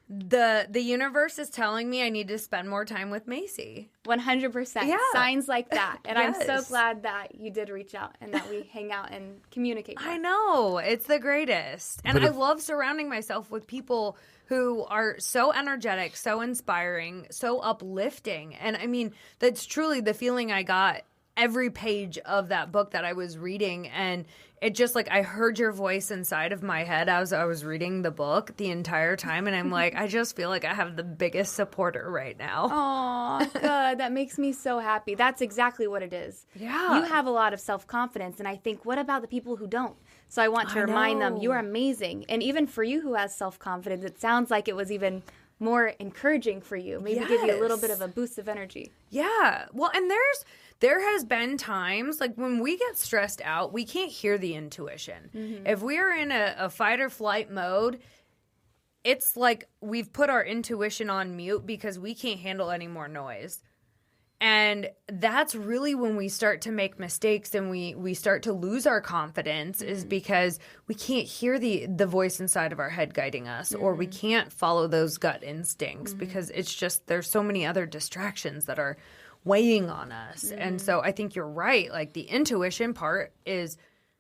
the universe is telling me I need to spend more time with Macy. 100%. Yeah. Signs like that. And Yes. I'm so glad that you did reach out and that we hang out and communicate more. I know. It's the greatest. And I love surrounding myself with people who are so energetic, so inspiring, so uplifting. And I mean, that's truly the feeling I got every page of that book that I was reading. And it just like I heard your voice inside of my head as I was reading the book the entire time. And I'm like, I just feel like I have the biggest supporter right now. Oh, good. That makes me so happy. That's exactly what it is. Yeah. You have a lot of self-confidence. And I think, what about the people who don't? So I want to remind them, you are amazing. And even for you who has self-confidence, it sounds like it was even more encouraging for you. Maybe give you a little bit of a boost of energy. Yeah. Well, and there has been times like when we get stressed out, we can't hear the intuition. Mm-hmm. If we are in a fight or flight mode, it's like we've put our intuition on mute because we can't handle any more noise. And that's really when we start to make mistakes and we start to lose our confidence is because we can't hear the voice inside of our head guiding us or we can't follow those gut instincts because it's just there's so many other distractions that are weighing on us. And so I think you're right. Like the intuition part is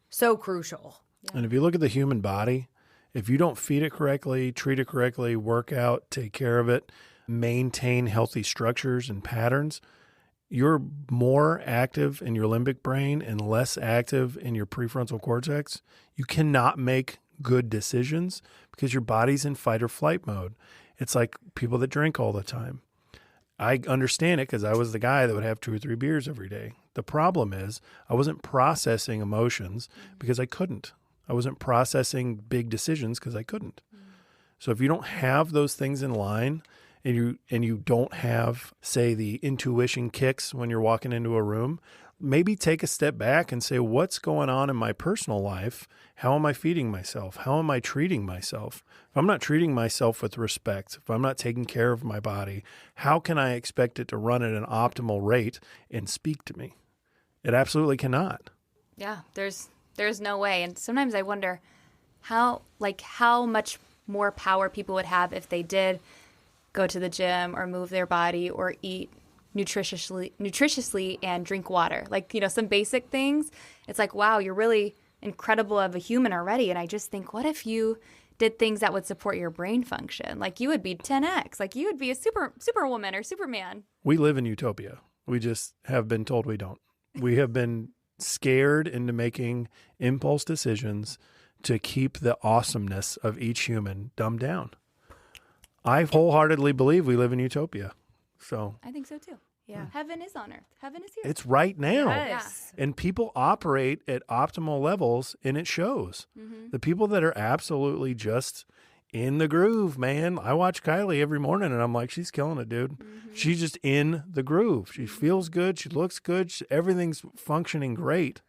so crucial. Yeah. And if you look at the human body, if you don't feed it correctly, treat it correctly, work out, take care of it, maintain healthy structures and patterns, you're more active in your limbic brain and less active in your prefrontal cortex. You cannot make good decisions because your body's in fight or flight mode. It's like people that drink all the time. I understand it because I was the guy that would have 2 or 3 beers every day. The problem is I wasn't processing emotions because I couldn't. I wasn't processing big decisions because I couldn't. So if you don't have those things in line, and you don't have, say, the intuition kicks when you're walking into a room, maybe take a step back and say, what's going on in my personal life? How am I feeding myself? How am I treating myself? If I'm not treating myself with respect, if I'm not taking care of my body, how can I expect it to run at an optimal rate and speak to me? It absolutely cannot. Yeah, there's no way. And sometimes I wonder how much more power people would have if they did go to the gym or move their body or eat nutritiously and drink water. Like, some basic things. It's like, wow, you're really incredible of a human already. And I just think, what if you did things that would support your brain function? Like you would be 10x. Like you would be a superwoman or Superman. We live in utopia. We just have been told we don't. We have been scared into making impulse decisions to keep the awesomeness of each human dumbed down. I wholeheartedly believe we live in utopia. So I think so too. Yeah. Heaven is on earth. Heaven is here. It's right now. Yes. And people operate at optimal levels and it shows. Mm-hmm. The people that are absolutely just in the groove, man. I watch Kylie every morning and I'm like, she's killing it, dude. Mm-hmm. She's just in the groove. She feels good. She looks good. Everything's functioning great.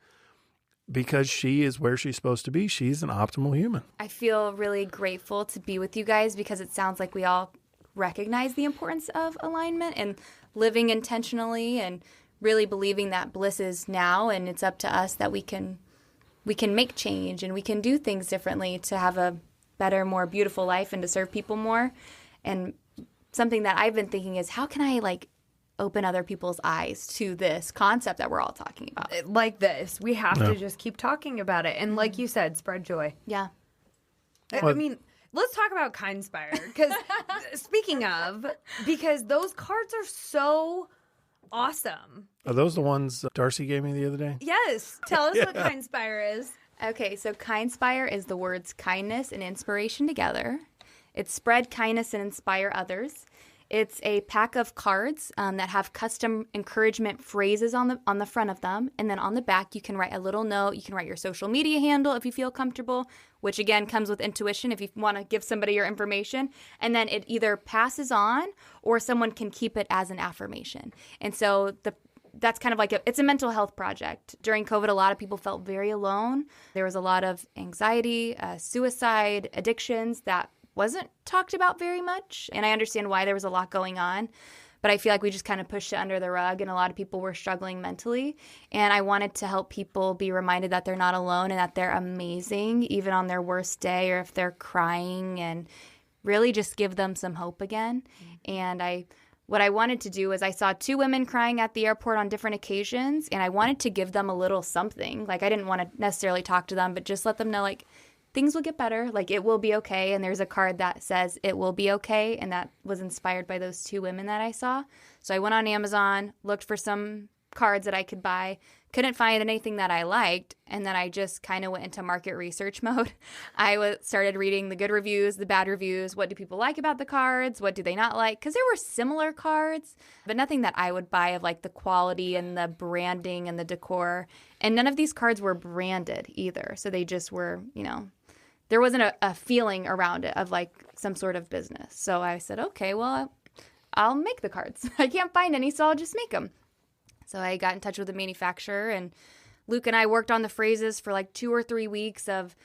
Because she is where she's supposed to be. She's an optimal human. I feel really grateful to be with you guys because it sounds like we all recognize the importance of alignment and living intentionally and really believing that bliss is now and it's up to us that we can make change and we can do things differently to have a better, more beautiful life and to serve people more. And something that I've been thinking is how can I open other people's eyes to this concept that we're all talking about. Like this. We have to just keep talking about it. And like you said, spread joy. Yeah. I mean, let's talk about Kindspire. Because speaking of, because those cards are so awesome. Are those the ones Darcy gave me the other day? Yes. Tell us what Kindspire is. Okay, so Kindspire is the words kindness and inspiration together. It's spread kindness and inspire others. It's a pack of cards that have custom encouragement phrases on the front of them. And then on the back, you can write a little note. You can write your social media handle if you feel comfortable, which again comes with intuition if you want to give somebody your information. And then it either passes on or someone can keep it as an affirmation. And so that's kind of like it's a mental health project. During COVID, a lot of people felt very alone. There was a lot of anxiety, suicide, addictions that wasn't talked about very much. And I understand why there was a lot going on. But I feel like we just kind of pushed it under the rug, and a lot of people were struggling mentally. And I wanted to help people be reminded that they're not alone and that they're amazing, even on their worst day or if they're crying, and really just give them some hope again. And what I wanted to do is I saw 2 women crying at the airport on different occasions, and I wanted to give them a little something. Like, I didn't want to necessarily talk to them, but just let them know, like, things will get better. Like, it will be okay. And there's a card that says it will be okay. And that was inspired by those 2 women that I saw. So I went on Amazon, looked for some cards that I could buy, couldn't find anything that I liked. And then I just kind of went into market research mode. I started reading the good reviews, the bad reviews. What do people like about the cards? What do they not like? Because there were similar cards, but nothing that I would buy of like the quality and the branding and the decor. And none of these cards were branded either. So they just were, there wasn't a feeling around it of like some sort of business. So I said, okay, well, I'll make the cards. I can't find any, so I'll just make them. So I got in touch with the manufacturer, and Luke and I worked on the phrases for like 2 or 3 weeks of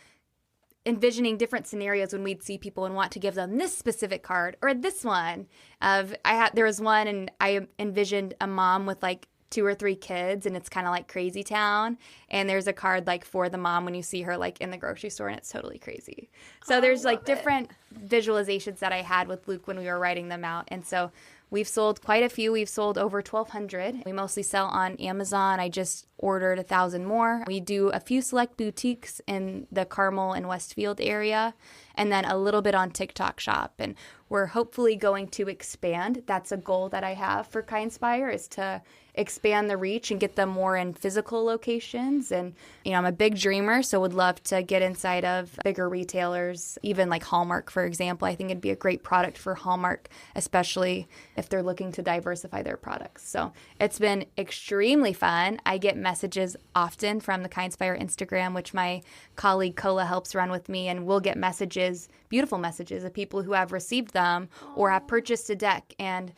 envisioning different scenarios when we'd see people and want to give them this specific card or this one. There was one, and I envisioned a mom with like 2 or 3 kids, and it's kind of like Crazy Town. And there's a card like for the mom when you see her like in the grocery store, and it's totally crazy. So there's like different visualizations that I had with Luke when we were writing them out. And so we've sold quite a few. We've sold over 1,200. We mostly sell on Amazon. I just ordered 1,000 more. We do a few select boutiques in the Carmel and Westfield area, and then a little bit on TikTok Shop. And we're hopefully going to expand. That's a goal that I have for Kindspire, is to expand the reach and get them more in physical locations. And, I'm a big dreamer, so would love to get inside of bigger retailers, even like Hallmark, for example. I think it'd be a great product for Hallmark, especially if they're looking to diversify their products. So it's been extremely fun. I get messages often from the Kindspire Instagram, which my colleague Kola helps run with me, and we'll get messages, beautiful messages of people who have received them or have purchased a deck. And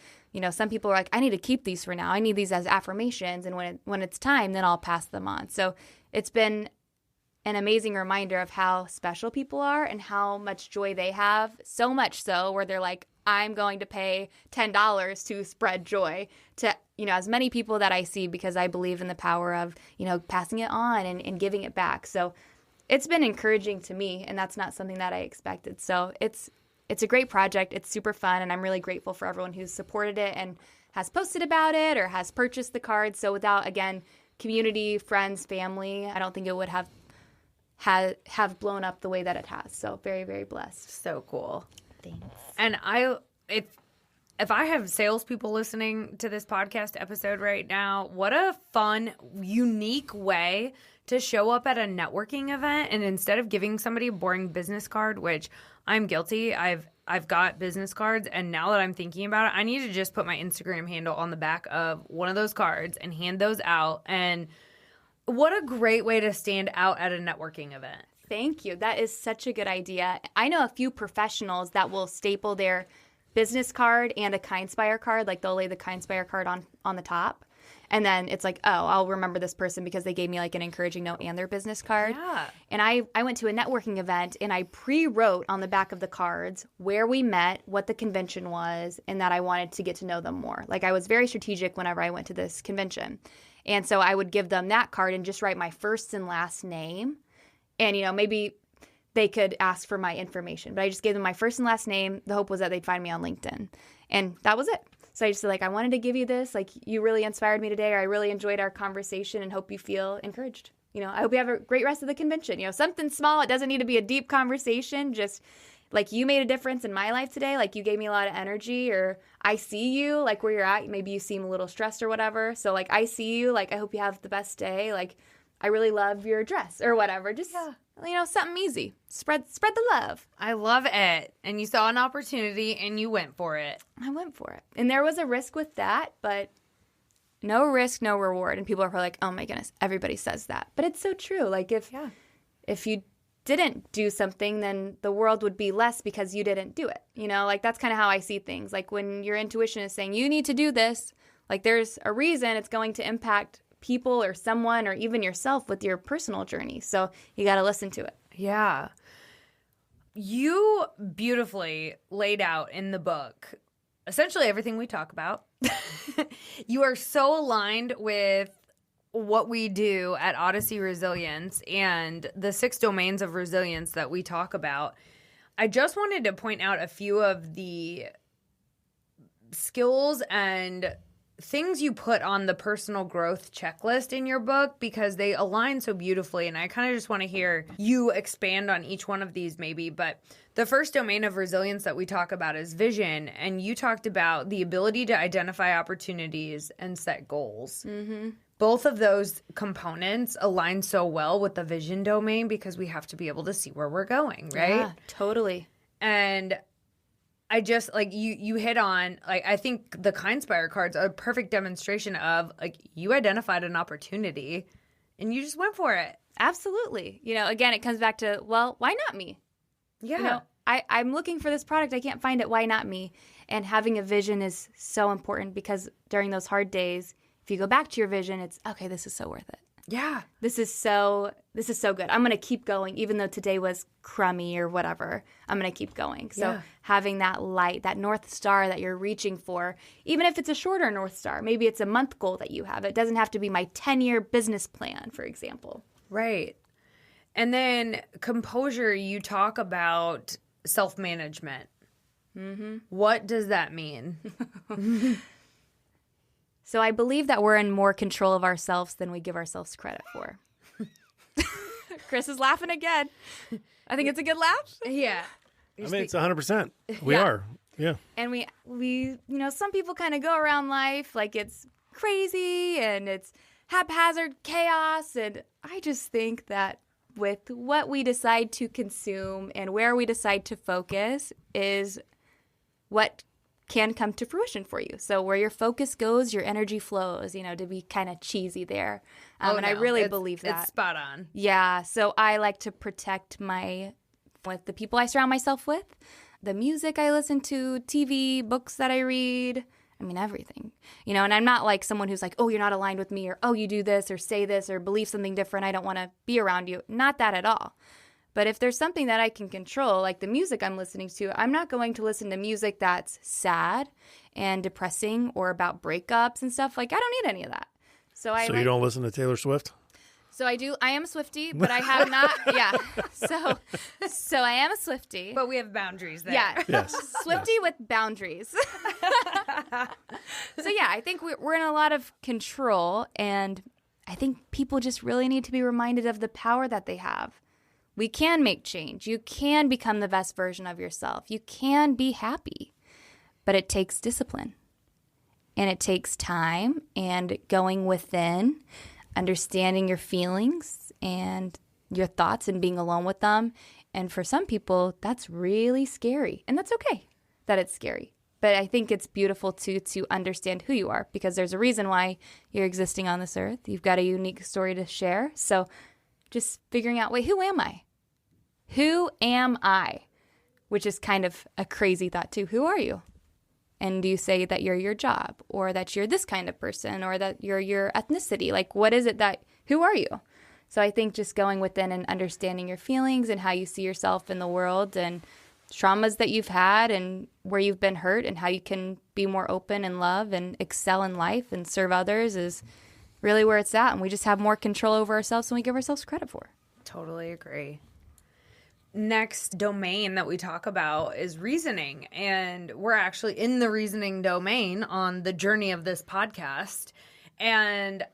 some people are like, I need to keep these for now. I need these as affirmations. And when it's time, then I'll pass them on. So it's been an amazing reminder of how special people are and how much joy they have. So much so where they're like, I'm going to pay $10 to spread joy to, as many people that I see, because I believe in the power of, passing it on and giving it back. So it's been encouraging to me, and that's not something that I expected. So it's a great project. It's super fun, and I'm really grateful for everyone who's supported it and has posted about it or has purchased the cards. So without, again, community, friends, family, I don't think it would have blown up the way that it has. So very, very blessed. So cool. Thanks. And if I have salespeople listening to this podcast episode right now, what a fun, unique way to show up at a networking event, and instead of giving somebody a boring business card, which I'm guilty, I've got business cards, and now that I'm thinking about it, I need to just put my Instagram handle on the back of one of those cards and hand those out. And what a great way to stand out at a networking event. Thank you. That is such a good idea. I know a few professionals that will staple their business card and a Kindspire card. Like, they'll lay the Kindspire card on the top. And then it's like, oh, I'll remember this person because they gave me like an encouraging note and their business card. Yeah. And I went to a networking event, and I pre-wrote on the back of the cards where we met, what the convention was, and that I wanted to get to know them more. Like, I was very strategic whenever I went to this convention. And so I would give them that card and just write my first and last name. And, maybe they could ask for my information. But I just gave them my first and last name. The hope was that they'd find me on LinkedIn. And that was it. So I just said, like, I wanted to give you this. Like, you really inspired me today, or I really enjoyed our conversation and hope you feel encouraged. I hope you have a great rest of the convention. Something small. It doesn't need to be a deep conversation. Just like you made a difference in my life today. Like you gave me a lot of energy, or I see you like where you're at. Maybe you seem a little stressed or whatever. So like I see you, like I hope you have the best day. Like I really love your dress or whatever. Just, something easy. Spread the love. I love it. And you saw an opportunity and you went for it. I went for it. And there was a risk with that, but no risk, no reward. And people are probably like, oh my goodness, everybody says that. But it's so true. Like if you didn't do something, then the world would be less because you didn't do it. Like that's kind of how I see things. Like when your intuition is saying you need to do this, like there's a reason it's going to impact people or someone or even yourself with your personal journey. So you got to listen to it. Yeah. You beautifully laid out in the book essentially everything we talk about. You are so aligned with what we do at Odyssey Resilience and the 6 domains of resilience that we talk about. I just wanted to point out a few of the skills and things you put on the personal growth checklist in your book because they align so beautifully. And I kind of just want to hear you expand on each one of these maybe. But the first domain of resilience that we talk about is vision. And you talked about the ability to identify opportunities and set goals. Mm-hmm. Both of those components align so well with the vision domain because we have to be able to see where we're going, right? Yeah, totally. And I just, like, you hit on, like, I think the Kindspire cards are a perfect demonstration of, like, you identified an opportunity and you just went for it. Absolutely. Again, it comes back to, well, why not me? Yeah. I'm looking for this product. I can't find it. Why not me? And having a vision is so important because during those hard days, if you go back to your vision, it's, okay, this is so worth it. Yeah. This is so good. I'm going to keep going even though today was crummy or whatever. I'm going to keep going. So having that light, that North Star that you're reaching for, even if it's a shorter North Star, maybe it's a month goal that you have. It doesn't have to be my 10-year business plan, for example. Right. And then composure, you talk about self-management. Mm-hmm. What does that mean? So I believe that we're in more control of ourselves than we give ourselves credit for. Chris is laughing again. I think it's a good laugh. Yeah. I mean, it's 100%. We are. Yeah. And we some people kind of go around life like it's crazy and it's haphazard chaos. And I just think that with what we decide to consume and where we decide to focus is what can come to fruition for you. So where your focus goes, your energy flows, to be kind of cheesy there. I really believe that. It's spot on. Yeah. So I like to protect with the people I surround myself with, the music I listen to, TV, books that I read. I mean, everything, and I'm not like someone who's like, oh, you're not aligned with me, or, oh, you do this or say this or believe something different. I don't want to be around you. Not that at all. But if there's something that I can control, like the music I'm listening to, I'm not going to listen to music that's sad and depressing or about breakups and stuff. Like, I don't need any of that. So you don't listen to Taylor Swift? So I do. I am a Swiftie, but I have not. Yeah. So I am a Swiftie. But we have boundaries there. Yeah. Yes. Swiftie with boundaries. So yeah, I think we're in a lot of control, and I think people just really need to be reminded of the power that they have. We can make change. You can become the best version of yourself. You can be happy, but it takes discipline, and it takes time and going within, understanding your feelings and your thoughts and being alone with them. And for some people, that's really scary, and that's okay that it's scary. But I think it's beautiful to understand who you are, because there's a reason why you're existing on this earth. You've got a unique story to share. So just figuring out, wait, who am I? Who am I? Which is kind of a crazy thought too. Who are you? And do you say that you're your job, or that you're this kind of person, or that you're your ethnicity? Like, what is it who are you? So I think just going within and understanding your feelings and how you see yourself in the world, and traumas that you've had and where you've been hurt, and how you can be more open and love and excel in life and serve others is really where it's at. And we just have more control over ourselves than we give ourselves credit for. Totally agree. Next domain that we talk about is reasoning. And we're actually in the reasoning domain on the journey of this podcast. And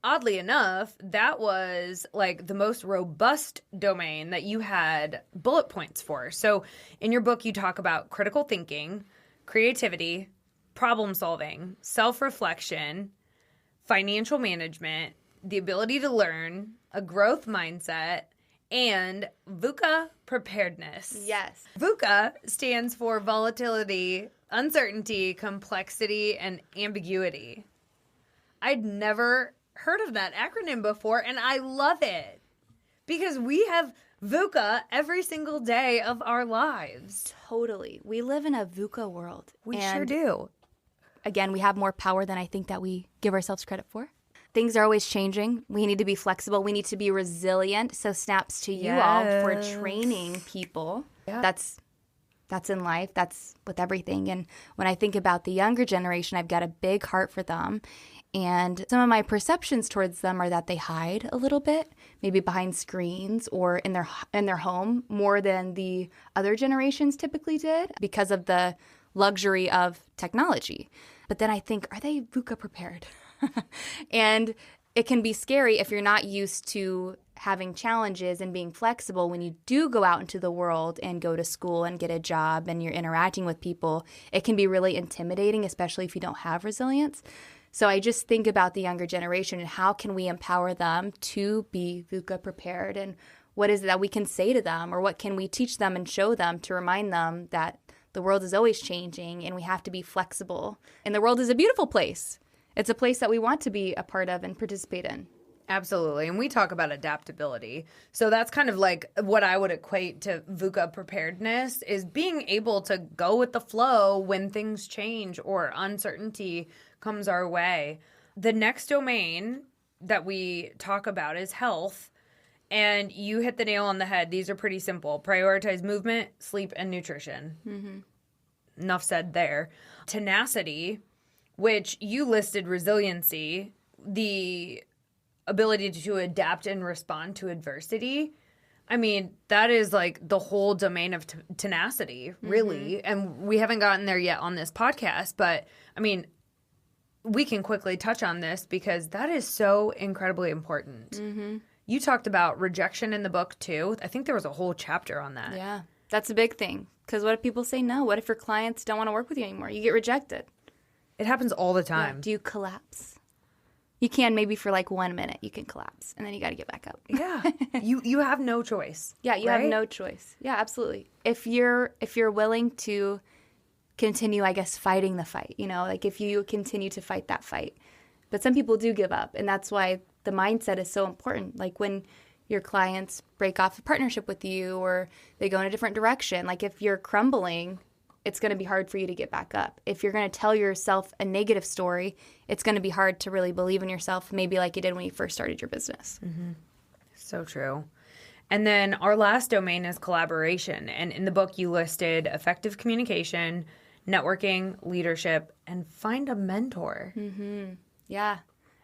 oddly enough, that was like the most robust domain that you had bullet points for. So in your book, you talk about critical thinking, creativity, problem solving, self-reflection, financial management, the ability to learn, a growth mindset, and VUCA preparedness. Yes. VUCA stands for volatility, uncertainty, complexity, and ambiguity. I'd never heard of that acronym before, and I love it because we have VUCA every single day of our lives. Totally. We live in a VUCA world. We sure do. Again, we have more power than I think that we give ourselves credit for. Things are always changing. We need to be flexible. We need to be resilient. So snaps to you all for training people. Yeah. That's in life. That's with everything. And when I think about the younger generation, I've got a big heart for them. And some of my perceptions towards them are that they hide a little bit, maybe behind screens or in their home more than the other generations typically did because of the luxury of technology. But then I think, are they VUCA prepared? And it can be scary if you're not used to having challenges and being flexible when you do go out into the world and go to school and get a job and you're interacting with people. It can be really intimidating, especially if you don't have resilience. So I just think about the younger generation and how can we empower them to be VUCA prepared, and what is it that we can say to them, or what can we teach them and show them to remind them that the world is always changing and we have to be flexible. And the world is a beautiful place. It's a place that we want to be a part of and participate in. Absolutely. And we talk about adaptability. So that's kind of like what I would equate to VUCA preparedness, is being able to go with the flow when things change or uncertainty comes our way. The next domain that we talk about is health. And you hit the nail on the head. These are pretty simple. Prioritize movement, sleep, and nutrition. Mm-hmm. Enough said there. Tenacity, which you listed resiliency, the ability to adapt and respond to adversity. I mean, that is like the whole domain of tenacity, really. Mm-hmm. And we haven't gotten there yet on this podcast, but I mean, we can quickly touch on this because that is so incredibly important. Mm-hmm. You talked about rejection in the book too. I think there was a whole chapter on that. Yeah, that's a big thing. Because what if people say no? What if your clients don't want to work with you anymore? You get rejected. It happens all the time. Yeah. Do you collapse? You can, maybe for like 1 minute, you can collapse, and then you got to get back up. Yeah, you have no choice. Yeah, you have no choice. Yeah, absolutely. If you're willing to continue, I guess, fighting the fight, like if you continue to fight that fight. But some people do give up, and that's why the mindset is so important. Like when your clients break off a partnership with you or they go in a different direction, like if you're crumbling, it's going to be hard for you to get back up. If you're going to tell yourself a negative story, it's going to be hard to really believe in yourself, maybe like you did when you first started your business. Mm-hmm. So true. And then our last domain is collaboration. And in the book, you listed effective communication, networking, leadership, and find a mentor. Mm-hmm. Yeah,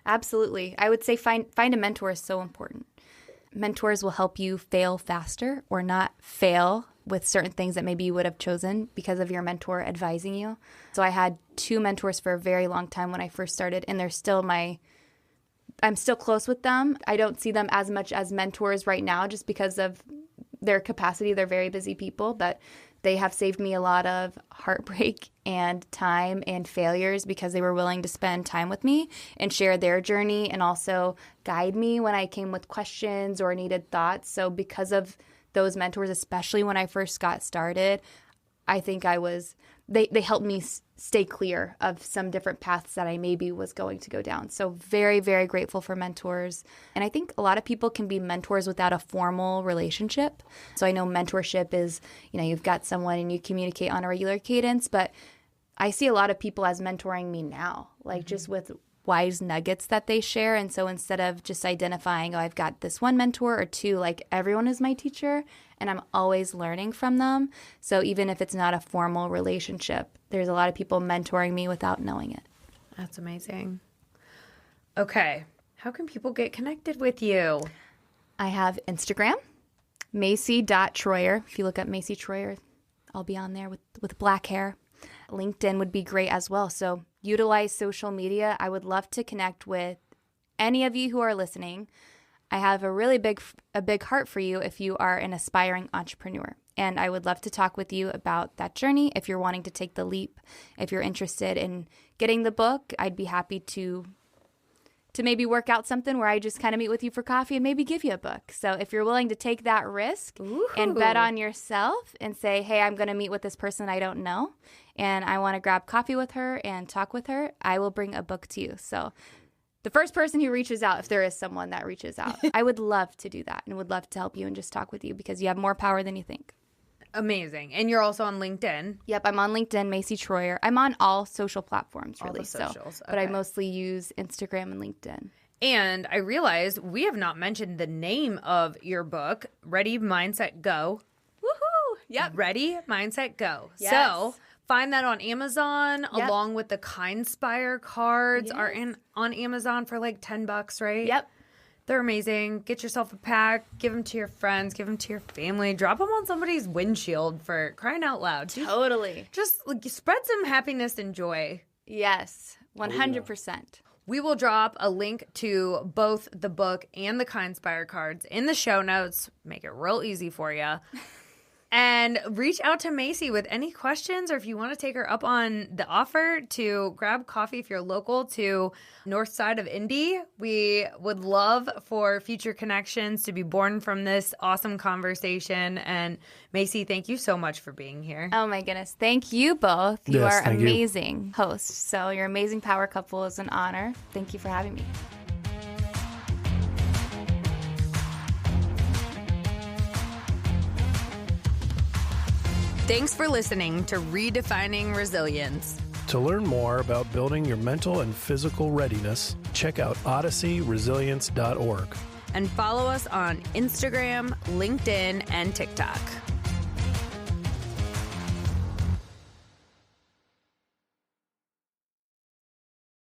absolutely. I would say find a mentor is so important. Mentors will help you fail faster or not fail with certain things that maybe you would have chosen because of your mentor advising you. So I had 2 mentors for a very long time when I first started, and they're still I'm still close with them. I don't see them as much as mentors right now just because of their capacity. They're very busy people, but they have saved me a lot of heartbreak and time and failures because they were willing to spend time with me and share their journey and also guide me when I came with questions or needed thoughts. So because of those mentors, especially when I first got started, I think they helped me stay clear of some different paths that I maybe was going to go down. So very, very grateful for mentors. And I think a lot of people can be mentors without a formal relationship. So I know mentorship is, you've got someone and you communicate on a regular cadence, but I see a lot of people as mentoring me now, like just with wise nuggets that they share. And so instead of just identifying, I've got this one mentor or 2, like everyone is my teacher and I'm always learning from them. So even if it's not a formal relationship, there's a lot of people mentoring me without knowing it. That's amazing. Okay. How can people get connected with you? I have Instagram, Macy.Troyer. If you look up Macy Troyer, I'll be on there with black hair. LinkedIn would be great as well. So utilize social media. I would love to connect with any of you who are listening, I have a really big heart for you if you are an aspiring entrepreneur. And I would love to talk with you about that journey. If you're wanting to take the leap, if you're interested in getting the book, I'd be happy to maybe work out something where I just kind of meet with you for coffee and maybe give you a book. So if you're willing to take that risk and bet on yourself and say, hey, I'm going to meet with this person I don't know, and I want to grab coffee with her and talk with her, I will bring a book to you. So the first person who reaches out, if there is someone that reaches out, I would love to do that and would love to help you and just talk with you because you have more power than you think. Amazing. And you're also on LinkedIn. Yep, I'm on LinkedIn, Macy Troyer. I'm on all social platforms, really. All the socials. But I mostly use Instagram and LinkedIn. And I realized we have not mentioned the name of your book, Ready, Mindset, Go. Woohoo! Yep. Ready, Mindset, Go. Yes. So find that on Amazon along with the Kindspire cards are on Amazon for like $10, right? Yep. They're amazing. Get yourself a pack. Give them to your friends. Give them to your family. Drop them on somebody's windshield for crying out loud. Totally. Just like, spread some happiness and joy. Yes, 100%. We will drop a link to both the book and the Kindspire cards in the show notes. Make it real easy for you. And reach out to Macy with any questions, or if you want to take her up on the offer to grab coffee if you're local to north side of Indy. We would love for future connections to be born from this awesome conversation. And Macy, thank you so much for being here. Oh my goodness. Thank you both. You Yes, are thank you. amazing hosts. So your amazing power couple is an honor. Thank you for having me. Thanks for listening to Redefining Resilience. To learn more about building your mental and physical readiness, check out odysseyresilience.org. And follow us on Instagram, LinkedIn, and TikTok.